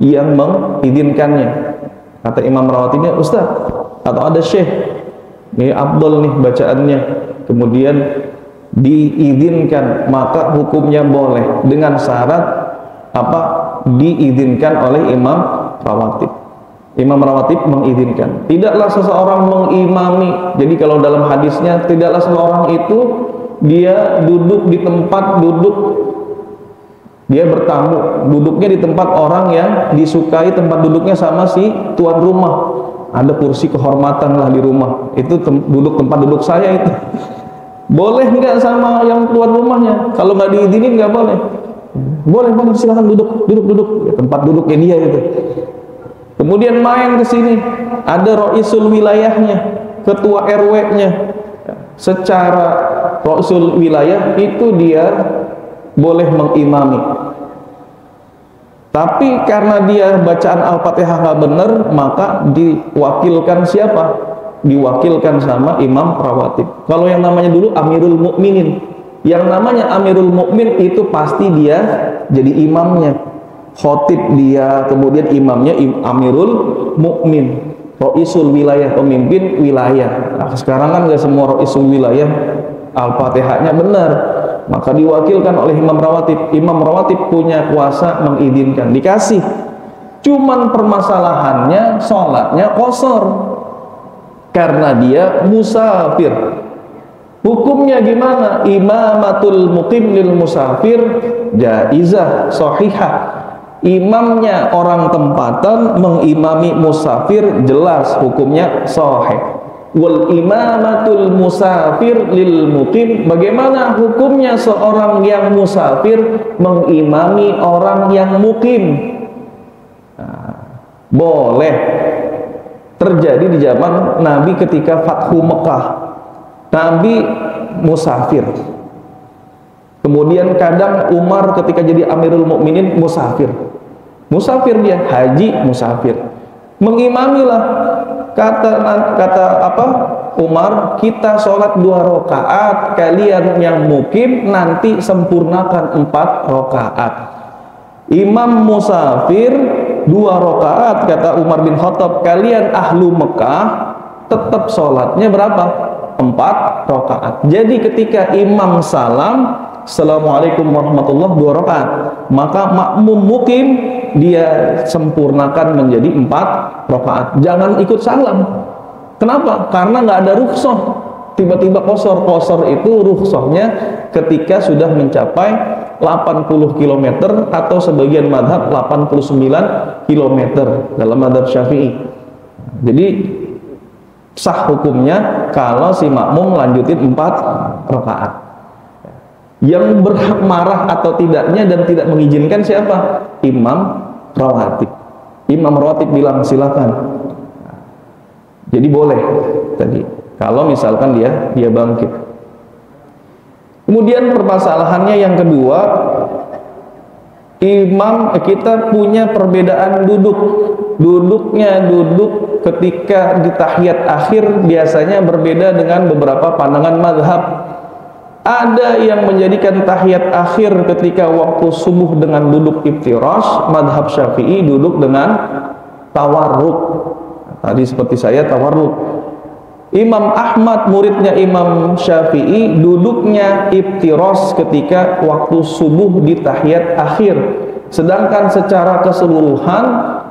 yang mengizinkannya. Kata imam rawatibnya, Ustaz atau ada syekh, ini afdol nih bacaannya, kemudian diizinkan, maka hukumnya boleh dengan syarat apa? Diizinkan oleh imam rawatib. Imam rawatib mengizinkan. Tidaklah seseorang mengimami. Jadi kalau dalam hadisnya, tidaklah seseorang itu dia duduk di tempat duduk Dia bertamu, duduknya di tempat orang yang disukai tempat duduknya sama si tuan rumah. Ada kursi kehormatan lah di rumah. Itu tempat duduk saya itu. Boleh nggak sama yang tuan rumahnya? Kalau nggak diizinin nggak boleh. Boleh, silakan duduk. Ya, tempat duduknya dia itu. Kemudian main ke sini, ada roisul wilayahnya, ketua RW-nya. Secara roisul wilayah itu dia boleh mengimami. Tapi karena dia bacaan Al-Fatihah nggak benar, maka diwakilkan siapa? Diwakilkan sama imam rawatib. Kalau yang namanya dulu Amirul Mukminin, yang namanya Amirul Mukmin itu pasti dia jadi imamnya, khotib dia, kemudian imamnya Amirul Mukmin, roisul wilayah, pemimpin wilayah. Nah, sekarang kan nggak semua roisul wilayah Al-Fatihahnya benar, maka diwakilkan oleh imam rawatib. Imam rawatib punya kuasa mengizinkan, dikasih. Cuman permasalahannya sholatnya qashar karena dia musafir. Hukumnya gimana? Imamatul muqim lil musafir jaizah sahihah. Imamnya orang tempatan mengimami musafir jelas hukumnya sahih. Wal imamatul musafir lil muqim, bagaimana hukumnya seorang yang musafir mengimami orang yang mukim? Nah, boleh terjadi di zaman Nabi ketika Fathu Mekah. Nabi musafir. Kemudian kadang Umar ketika jadi Amirul Mukminin musafir. Musafir dia, haji musafir. Mengimamilah. Kata Umar, kita sholat 2 rakaat, kalian yang mukim nanti sempurnakan 4 rakaat. Imam musafir 2 rakaat, kata Umar bin Khattab, kalian ahlu Mekah tetap sholatnya berapa? 4 rakaat. Jadi ketika imam salam, Assalamualaikum warahmatullahi 2 rakaat, maka makmum mukim dia sempurnakan menjadi 4 rakaat. Jangan ikut salam. Kenapa? Karena nggak ada rukhsah. Tiba-tiba qashar. Qashar itu rukhsahnya ketika sudah mencapai 80 km atau sebagian madhab 89 km dalam madhab Syafi'i. Jadi sah hukumnya kalau si makmum lanjutin 4 rakaat. Yang berhak marah atau tidaknya dan tidak mengizinkan siapa? Imam rawatib. Imam rawatib bilang silakan. Jadi boleh tadi. Kalau misalkan dia bangkit. Kemudian permasalahannya yang kedua, kita punya perbedaan duduk. Duduknya duduk ketika di tahiyat akhir biasanya berbeda dengan beberapa pandangan mazhab. Ada yang menjadikan tahiyat akhir ketika waktu subuh dengan duduk iftirash, madhab Syafi'i duduk dengan tawarruk. Tadi seperti saya tawarruk. Imam Ahmad muridnya Imam Syafi'i duduknya iftirash ketika waktu subuh di tahiyat akhir. Sedangkan secara keseluruhan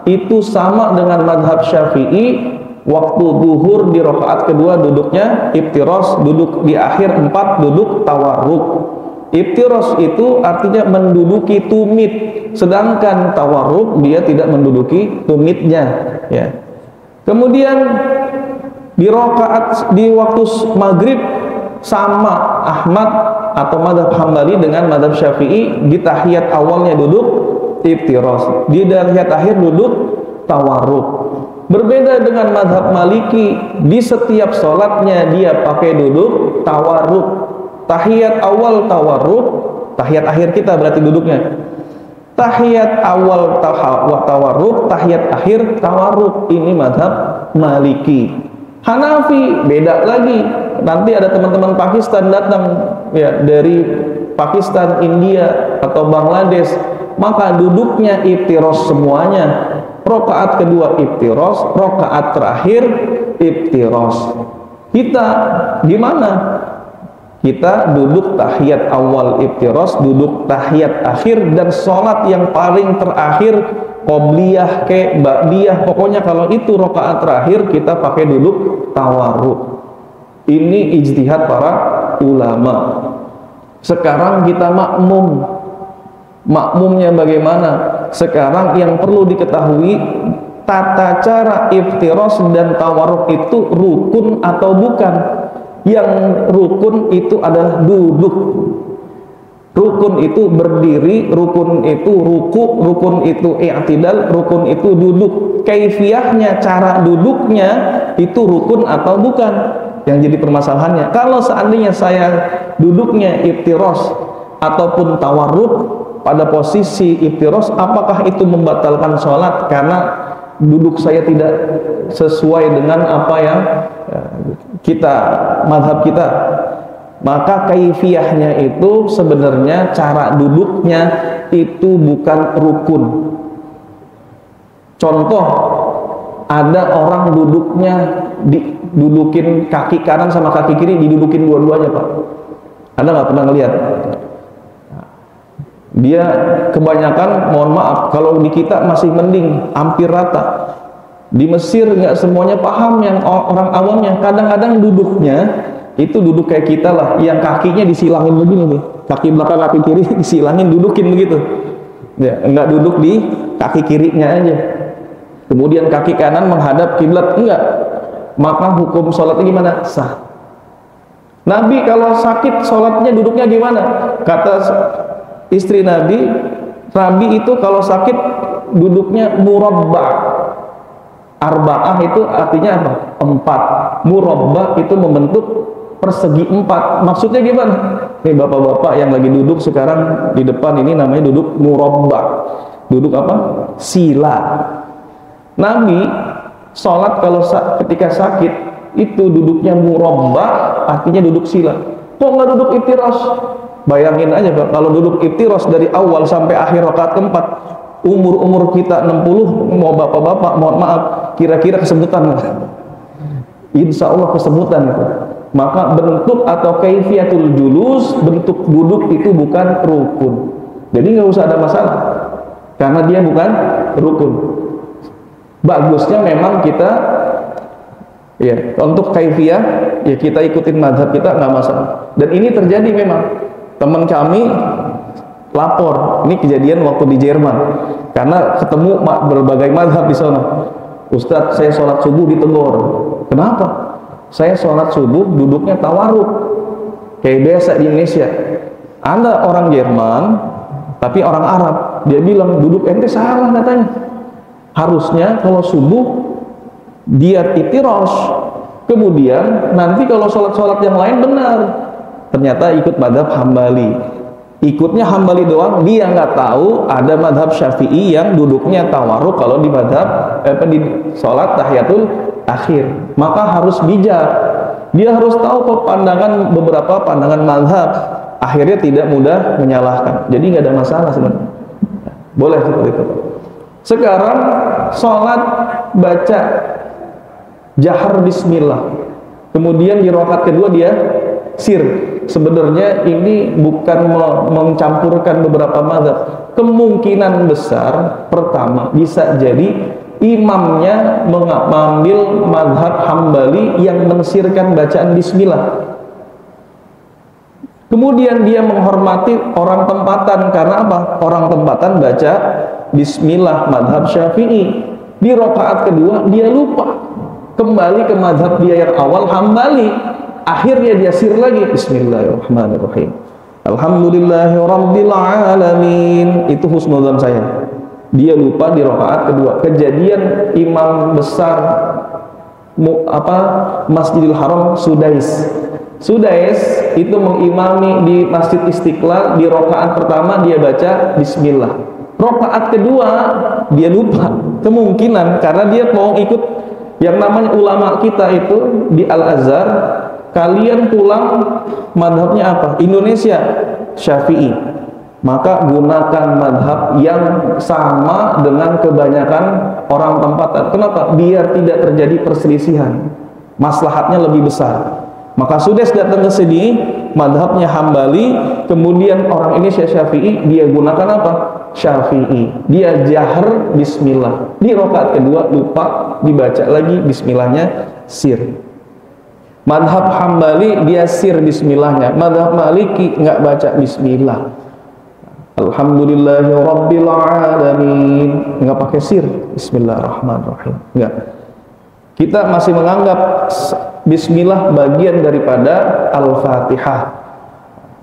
itu sama dengan madhab Syafi'i. Waktu duhur di rakaat kedua duduknya iftirash, duduk di akhir 4 duduk tawarruk. Iftirash itu artinya menduduki tumit, sedangkan tawarruk dia tidak menduduki tumitnya, ya. Kemudian di rakaat di waktu maghrib sama Ahmad atau madhab Hambali dengan madhab Syafi'i, di tahiyat awalnya duduk iftirash, di tahiyat akhir duduk tawarruk. Berbeda dengan madhab Maliki, di setiap sholatnya dia pakai duduk tawarruk. Tahiyat awal tawarruk, tahiyat akhir kita berarti duduknya. Tahiyat awal tawarruk, tahiyat akhir tawarruk. Ini madhab Maliki. Hanafi beda lagi. Nanti ada teman-teman Pakistan datang ya dari Pakistan, India atau Bangladesh, maka duduknya iftirash semuanya. Rakaat kedua iftirash, rakaat terakhir iftirash. Kita gimana? Kita duduk tahiyat awal iftirash, duduk tahiyat akhir, dan sholat yang paling terakhir qobliyah ke ba'diyah, pokoknya kalau itu rakaat terakhir kita pakai duduk tawarruk. Ini ijtihad para ulama. Sekarang kita makmum, makmumnya bagaimana. Sekarang yang perlu diketahui, tata cara iftiros dan tawarruk itu rukun atau bukan. Yang rukun itu adalah duduk, rukun itu berdiri, rukun itu ruku, rukun itu i'tidal, rukun itu duduk. Kaifiyahnya, cara duduknya itu rukun atau bukan yang jadi permasalahannya. Kalau seandainya saya duduknya iftiros ataupun tawarruk, pada posisi iftiros, apakah itu membatalkan sholat karena duduk saya tidak sesuai dengan apa yang kita, madhab kita? Maka kaifiyahnya itu sebenarnya cara duduknya itu bukan rukun. Contoh, ada orang duduknya didudukin kaki kanan sama kaki kiri, didudukin dua-duanya, Pak. Anda nggak pernah ngelihat? Dia kebanyakan, mohon maaf, kalau di kita masih mending, hampir rata. Di Mesir nggak semuanya paham, yang orang awamnya. Kadang-kadang duduknya itu duduk kayak kita lah, yang kakinya disilangin begini nih, kaki belakang kaki kiri disilangin, dudukin begitu. Ya, nggak duduk di kaki kirinya aja. Kemudian kaki kanan menghadap kiblat, enggak. Maka hukum sholatnya gimana? Sah. Nabi kalau sakit sholatnya duduknya gimana? Kata istri Nabi itu kalau sakit duduknya murabba. Arba'ah itu artinya apa? 4. Murabba itu membentuk persegi 4. Maksudnya gimana? Nih bapak-bapak yang lagi duduk sekarang di depan ini namanya duduk murabba. Duduk apa? Sila. Nabi sholat kalau ketika sakit itu duduknya murabba, artinya duduk sila. Kok nggak duduk iftiras? Bayangin aja Pak, kalau duduk iftiras dari awal sampai akhir rakaat keempat, umur kita 60, mau bapak-bapak, mohon maaf, kira-kira kesemutan. Insya Allah kesemutan itu. Maka bentuk atau kaifiyatul julus, bentuk duduk itu bukan rukun. Jadi nggak usah ada masalah, karena dia bukan rukun. Bagusnya memang kita, ya, untuk kaifiyah, ya kita ikutin mazhab kita, nggak masalah. Dan ini terjadi memang. Teman kami lapor, ini kejadian waktu di Jerman, karena ketemu berbagai mazhab di sana. Ustadz, saya sholat subuh ditegur. Kenapa? Saya sholat subuh duduknya tawarruk, kayak biasa di Indonesia. Anda orang Jerman, tapi orang Arab. Dia bilang, duduk ente salah katanya. Harusnya kalau subuh dia iftiros, kemudian nanti kalau sholat-sholat yang lain benar. Ternyata ikut madhab Hambali. Ikutnya Hambali doang, dia nggak tahu ada madhab Syafi'i yang duduknya tawarruk kalau di madhab di sholat tahiyatul akhir. Maka harus bijak. Dia harus tahu pandangan, beberapa pandangan madhab. Akhirnya tidak mudah menyalahkan. Jadi nggak ada masalah sebenarnya. Boleh seperti itu. Sekarang sholat baca jahar bismillah. Kemudian di rakaat kedua dia sir. Sebenarnya ini bukan mencampurkan beberapa mazhab. Kemungkinan besar pertama bisa jadi imamnya mengambil mazhab Hambali yang mensirkan bacaan bismillah. Kemudian dia menghormati orang tempatan, karena apa? Orang tempatan baca bismillah mazhab Syafi'i. Di rakaat kedua dia lupa, kembali ke mazhab dia yang awal Hambali. Akhirnya dia sir lagi, bismillahirrahmanirrahim, alhamdulillahirabbil alamin. Itu husnudzon saya. Dia lupa di rakaat kedua. Kejadian imam besar Masjidil Haram Sudais itu mengimami di Masjid Istiqlal. Di rakaat pertama dia baca bismillah. Rakaat kedua dia lupa. Kemungkinan karena dia mau ikut yang namanya ulama kita itu di Al-Azhar. Kalian pulang madhabnya apa? Indonesia Syafi'i. Maka gunakan madhab yang sama dengan kebanyakan orang tempatan. Kenapa? Biar tidak terjadi perselisihan. Maslahatnya lebih besar. Maka sudah datang ke sini, madhabnya Hambali, kemudian orang Indonesia Syafi'i, dia gunakan apa? Syafi'i. Dia jahar bismillah. Di rakaat kedua lupa, dibaca lagi bismillahnya sir. Madhab Hambali dia sir bismillahnya. Madhab Maliki nggak baca bismillah. Alhamdulillahi Rabbil Alamin. Nggak pakai sir. Bismillahirrahmanirrahim. Nggak. Kita masih menganggap Bismillah bagian daripada Al-Fatihah.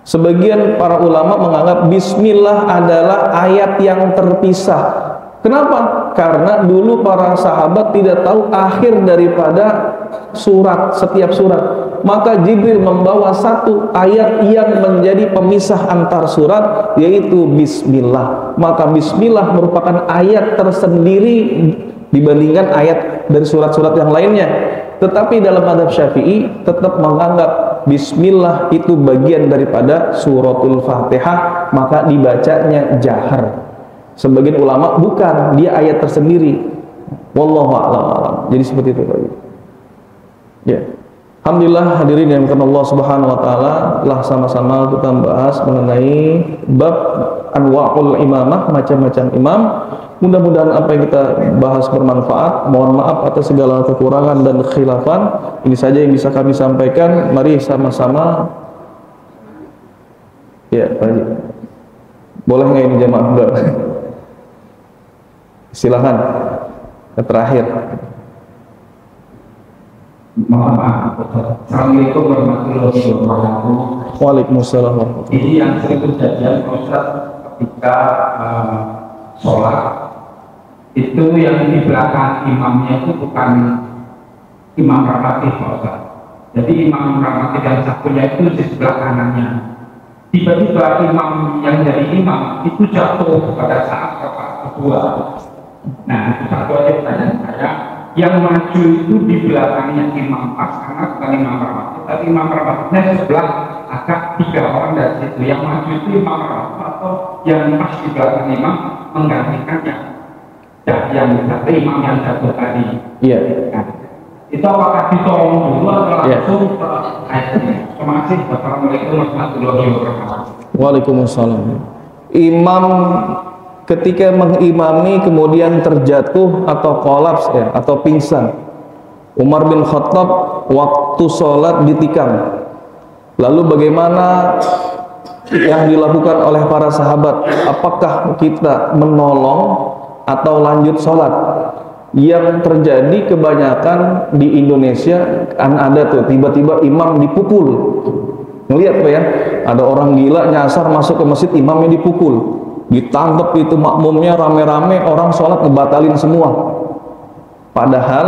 Sebagian para ulama menganggap Bismillah adalah ayat yang terpisah. Kenapa? Karena dulu para sahabat tidak tahu akhir daripada surat, setiap surat. Maka Jibril membawa satu ayat yang menjadi pemisah antar surat, yaitu Bismillah. Maka Bismillah merupakan ayat tersendiri dibandingkan ayat dari surat-surat yang lainnya. Tetapi dalam mazhab Syafi'i tetap menganggap Bismillah itu bagian daripada suratul Fatihah, maka dibacanya jahar. Sebagian ulama bukan, dia ayat tersendiri. Wallahu a'lam. Jadi seperti itu. Ya. Alhamdulillah hadirin yang dimuliakan Allah Subhanahu wa taala, telah sama-sama kita membahas mengenai bab anwa'ul imamah, macam-macam imam. Mudah-mudahan apa yang kita bahas bermanfaat. Mohon maaf atas segala kekurangan dan khilafan. Ini saja yang bisa kami sampaikan. Mari sama-sama. Ya, Pak Haji. Boleh nggak ini jamaah? Enggak. Silakan. Terakhir. Mohon maaf, Assalamualaikum warahmatullahi wabarakatuh. Waalaikumsalam. Ini yang sering kejadian Ustaz ketika sholat itu yang di belakang imamnya itu bukan imam rakaatih Ustaz. Jadi imam rakaatih yang satunya itu di sebelah kanannya. Tiba-tiba imam yang jadi imam itu jatuh pada saat rakaat kedua. Nah, itu satu aja pertanyaan saya. Yang maju itu di belakangnya imam pas, karena bukan imam rakaatih, tapi imam rakaatihnya sebelah agak 3 orang dari situ. Yang maju itu imam rakaatih atau yang pas di belakang imam menggantikannya. Yang satu imam yang jatuh tadi. Iya. Nah, itu apakah ditolong dulu atau langsung ayatnya? Terima kasih. Wassalamualaikum warahmatullahi wabarakatuh. Waalaikumsalam. Imam ketika mengimami kemudian terjatuh atau kolaps ya, atau pingsan. Umar bin Khattab waktu sholat ditikam. Lalu bagaimana yang dilakukan oleh para sahabat? Apakah kita menolong atau lanjut sholat? Yang terjadi kebanyakan di Indonesia kan ada tuh tiba-tiba imam dipukul. Ngelihat Pak ya, ada orang gila nyasar masuk ke masjid, imamnya dipukul, ditangkap itu makmumnya rame-rame, orang sholat ngebatalin semua. Padahal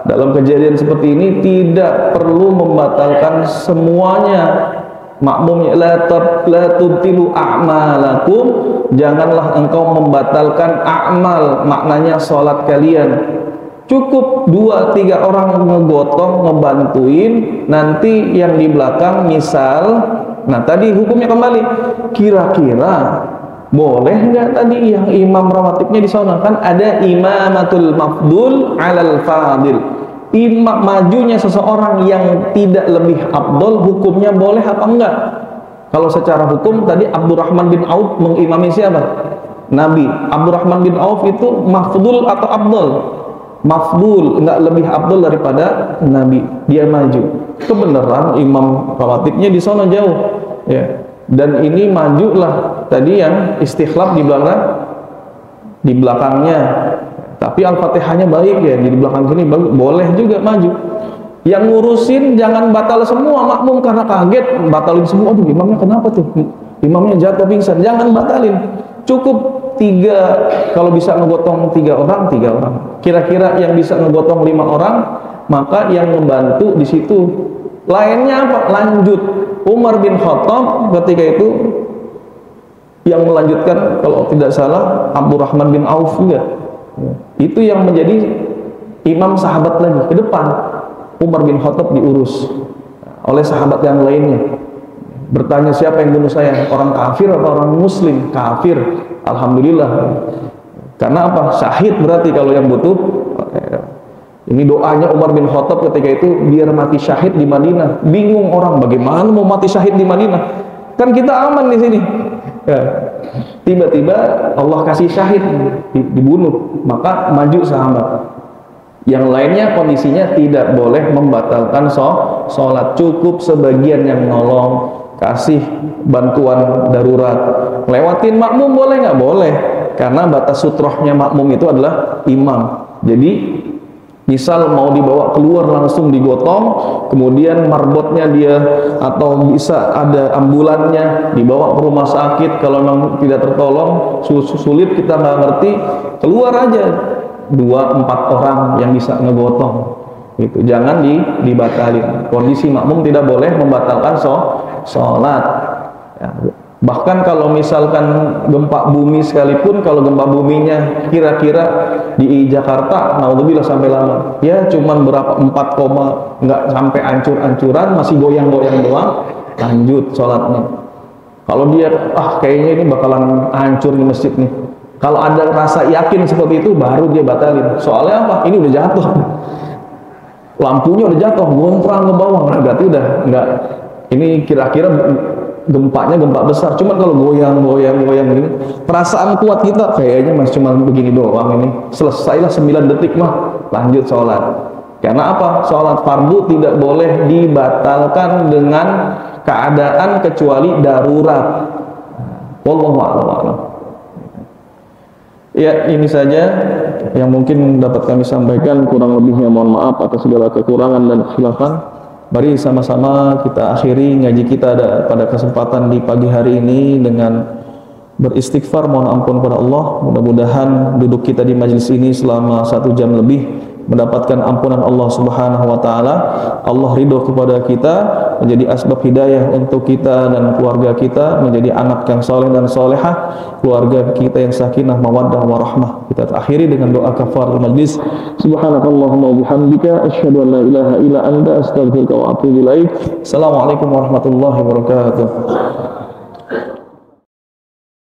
dalam kejadian seperti ini tidak perlu membatalkan semuanya. Makmumnya la tubtilu a'malakum, janganlah engkau membatalkan a'mal, maknanya sholat kalian. Cukup 2-3 orang ngegotong, ngebantuin, nanti yang di belakang misal, nah tadi hukumnya kembali, kira-kira boleh nggak tadi yang imam rawatibnya di sana? Kan ada imamatul mafdul alal fadil. Imam majunya seseorang yang tidak lebih afdol, hukumnya boleh apa enggak? Kalau secara hukum tadi Abdurrahman bin Auf mengimami siapa? Nabi. Abdurrahman bin Auf itu mafdul atau afdol? Mafdul, enggak lebih afdol daripada Nabi. Dia maju. Kebenaran imam rawatibnya di sana jauh, ya. Dan ini majulah tadi yang istikhlaf di belakangnya. Tapi Al-Fatihahnya baik ya, di belakang sini boleh juga maju. Yang ngurusin jangan batal semua makmum karena kaget, batalin semua. Aduh, imamnya kenapa tuh? Imamnya jatuh pingsan, jangan batalin. Cukup 3, kalau bisa ngegotong 3 orang, 3 orang. Kira-kira yang bisa ngegotong 5 orang, maka yang membantu di situ. Lainnya apa? Lanjut. Umar bin Khattab ketika itu yang melanjutkan, kalau tidak salah Abdurrahman bin Auf juga. Itu yang menjadi imam sahabat lagi ke depan. Umar bin Khattab diurus oleh sahabat yang lainnya. Bertanya siapa yang bunuh saya? Orang kafir atau orang muslim? Kafir. Alhamdulillah. Karena apa? Syahid berarti kalau yang butuh. Ini doanya Umar bin Khattab ketika itu biar mati syahid di Madinah. Bingung orang bagaimana mau mati syahid di Madinah? Kan kita aman di sini. Ya. Tiba-tiba Allah kasih syahid dibunuh, maka maju sahabat. Yang lainnya kondisinya tidak boleh membatalkan sholat, cukup sebagian yang nolong. kasih bantuan darurat. Lewatin makmum boleh nggak? Boleh, karena batas sutrohnya makmum itu adalah imam. Jadi misal mau dibawa keluar langsung digotong, kemudian marbotnya dia atau bisa ada ambulannya dibawa ke rumah sakit, kalau memang tidak tertolong sulit kita nggak ngerti, keluar aja 2-4 orang yang bisa ngegotong gitu. Jangan dibatalin. Kondisi makmum tidak boleh membatalkan sholat ya. Bahkan kalau misalkan gempa bumi sekalipun, kalau gempa buminya kira-kira di Jakarta, naudzubillah sampai lama, ya cuman berapa 4, nggak sampai hancur-hancuran, masih goyang-goyang doang, lanjut sholatnya. Kalau dia kayaknya ini bakalan hancur di masjid nih, kalau ada rasa yakin seperti itu, baru dia batalin. Soalnya apa? Ini udah jatuh, lampunya udah jatuh, gomprang ke bawah, berarti udah nggak. Ini kira-kira gempanya gempa besar. Cuman kalau goyang gini, perasaan kuat kita kayaknya masih cuma begini doang, ini selesailah 9 detik mah, lanjut sholat. Karena apa? Sholat fardu tidak boleh dibatalkan dengan keadaan kecuali darurat. Wallahu a'lam. Ya, ini saja yang mungkin dapat kami sampaikan. Kurang lebihnya mohon maaf atas segala kekurangan dan khilafan. Mari sama-sama kita akhiri ngaji kita pada kesempatan di pagi hari ini dengan beristighfar, mohon ampun kepada Allah. Mudah-mudahan duduk kita di majelis ini selama 1 jam lebih mendapatkan ampunan Allah Subhanahu wa taala. Allah ridho kepada kita, menjadi asbab hidayah untuk kita dan keluarga kita, menjadi anak yang soleh dan solehah, keluarga kita yang sakinah, mawaddah, warahmah. Kita akhiri dengan doa kafaratul majlis. Subhanakallahumma wa bihamdika asyhadu an la ilaha illa anta astaghfiruka wa atubu ilaik. Assalamualaikum warahmatullahi wabarakatuh.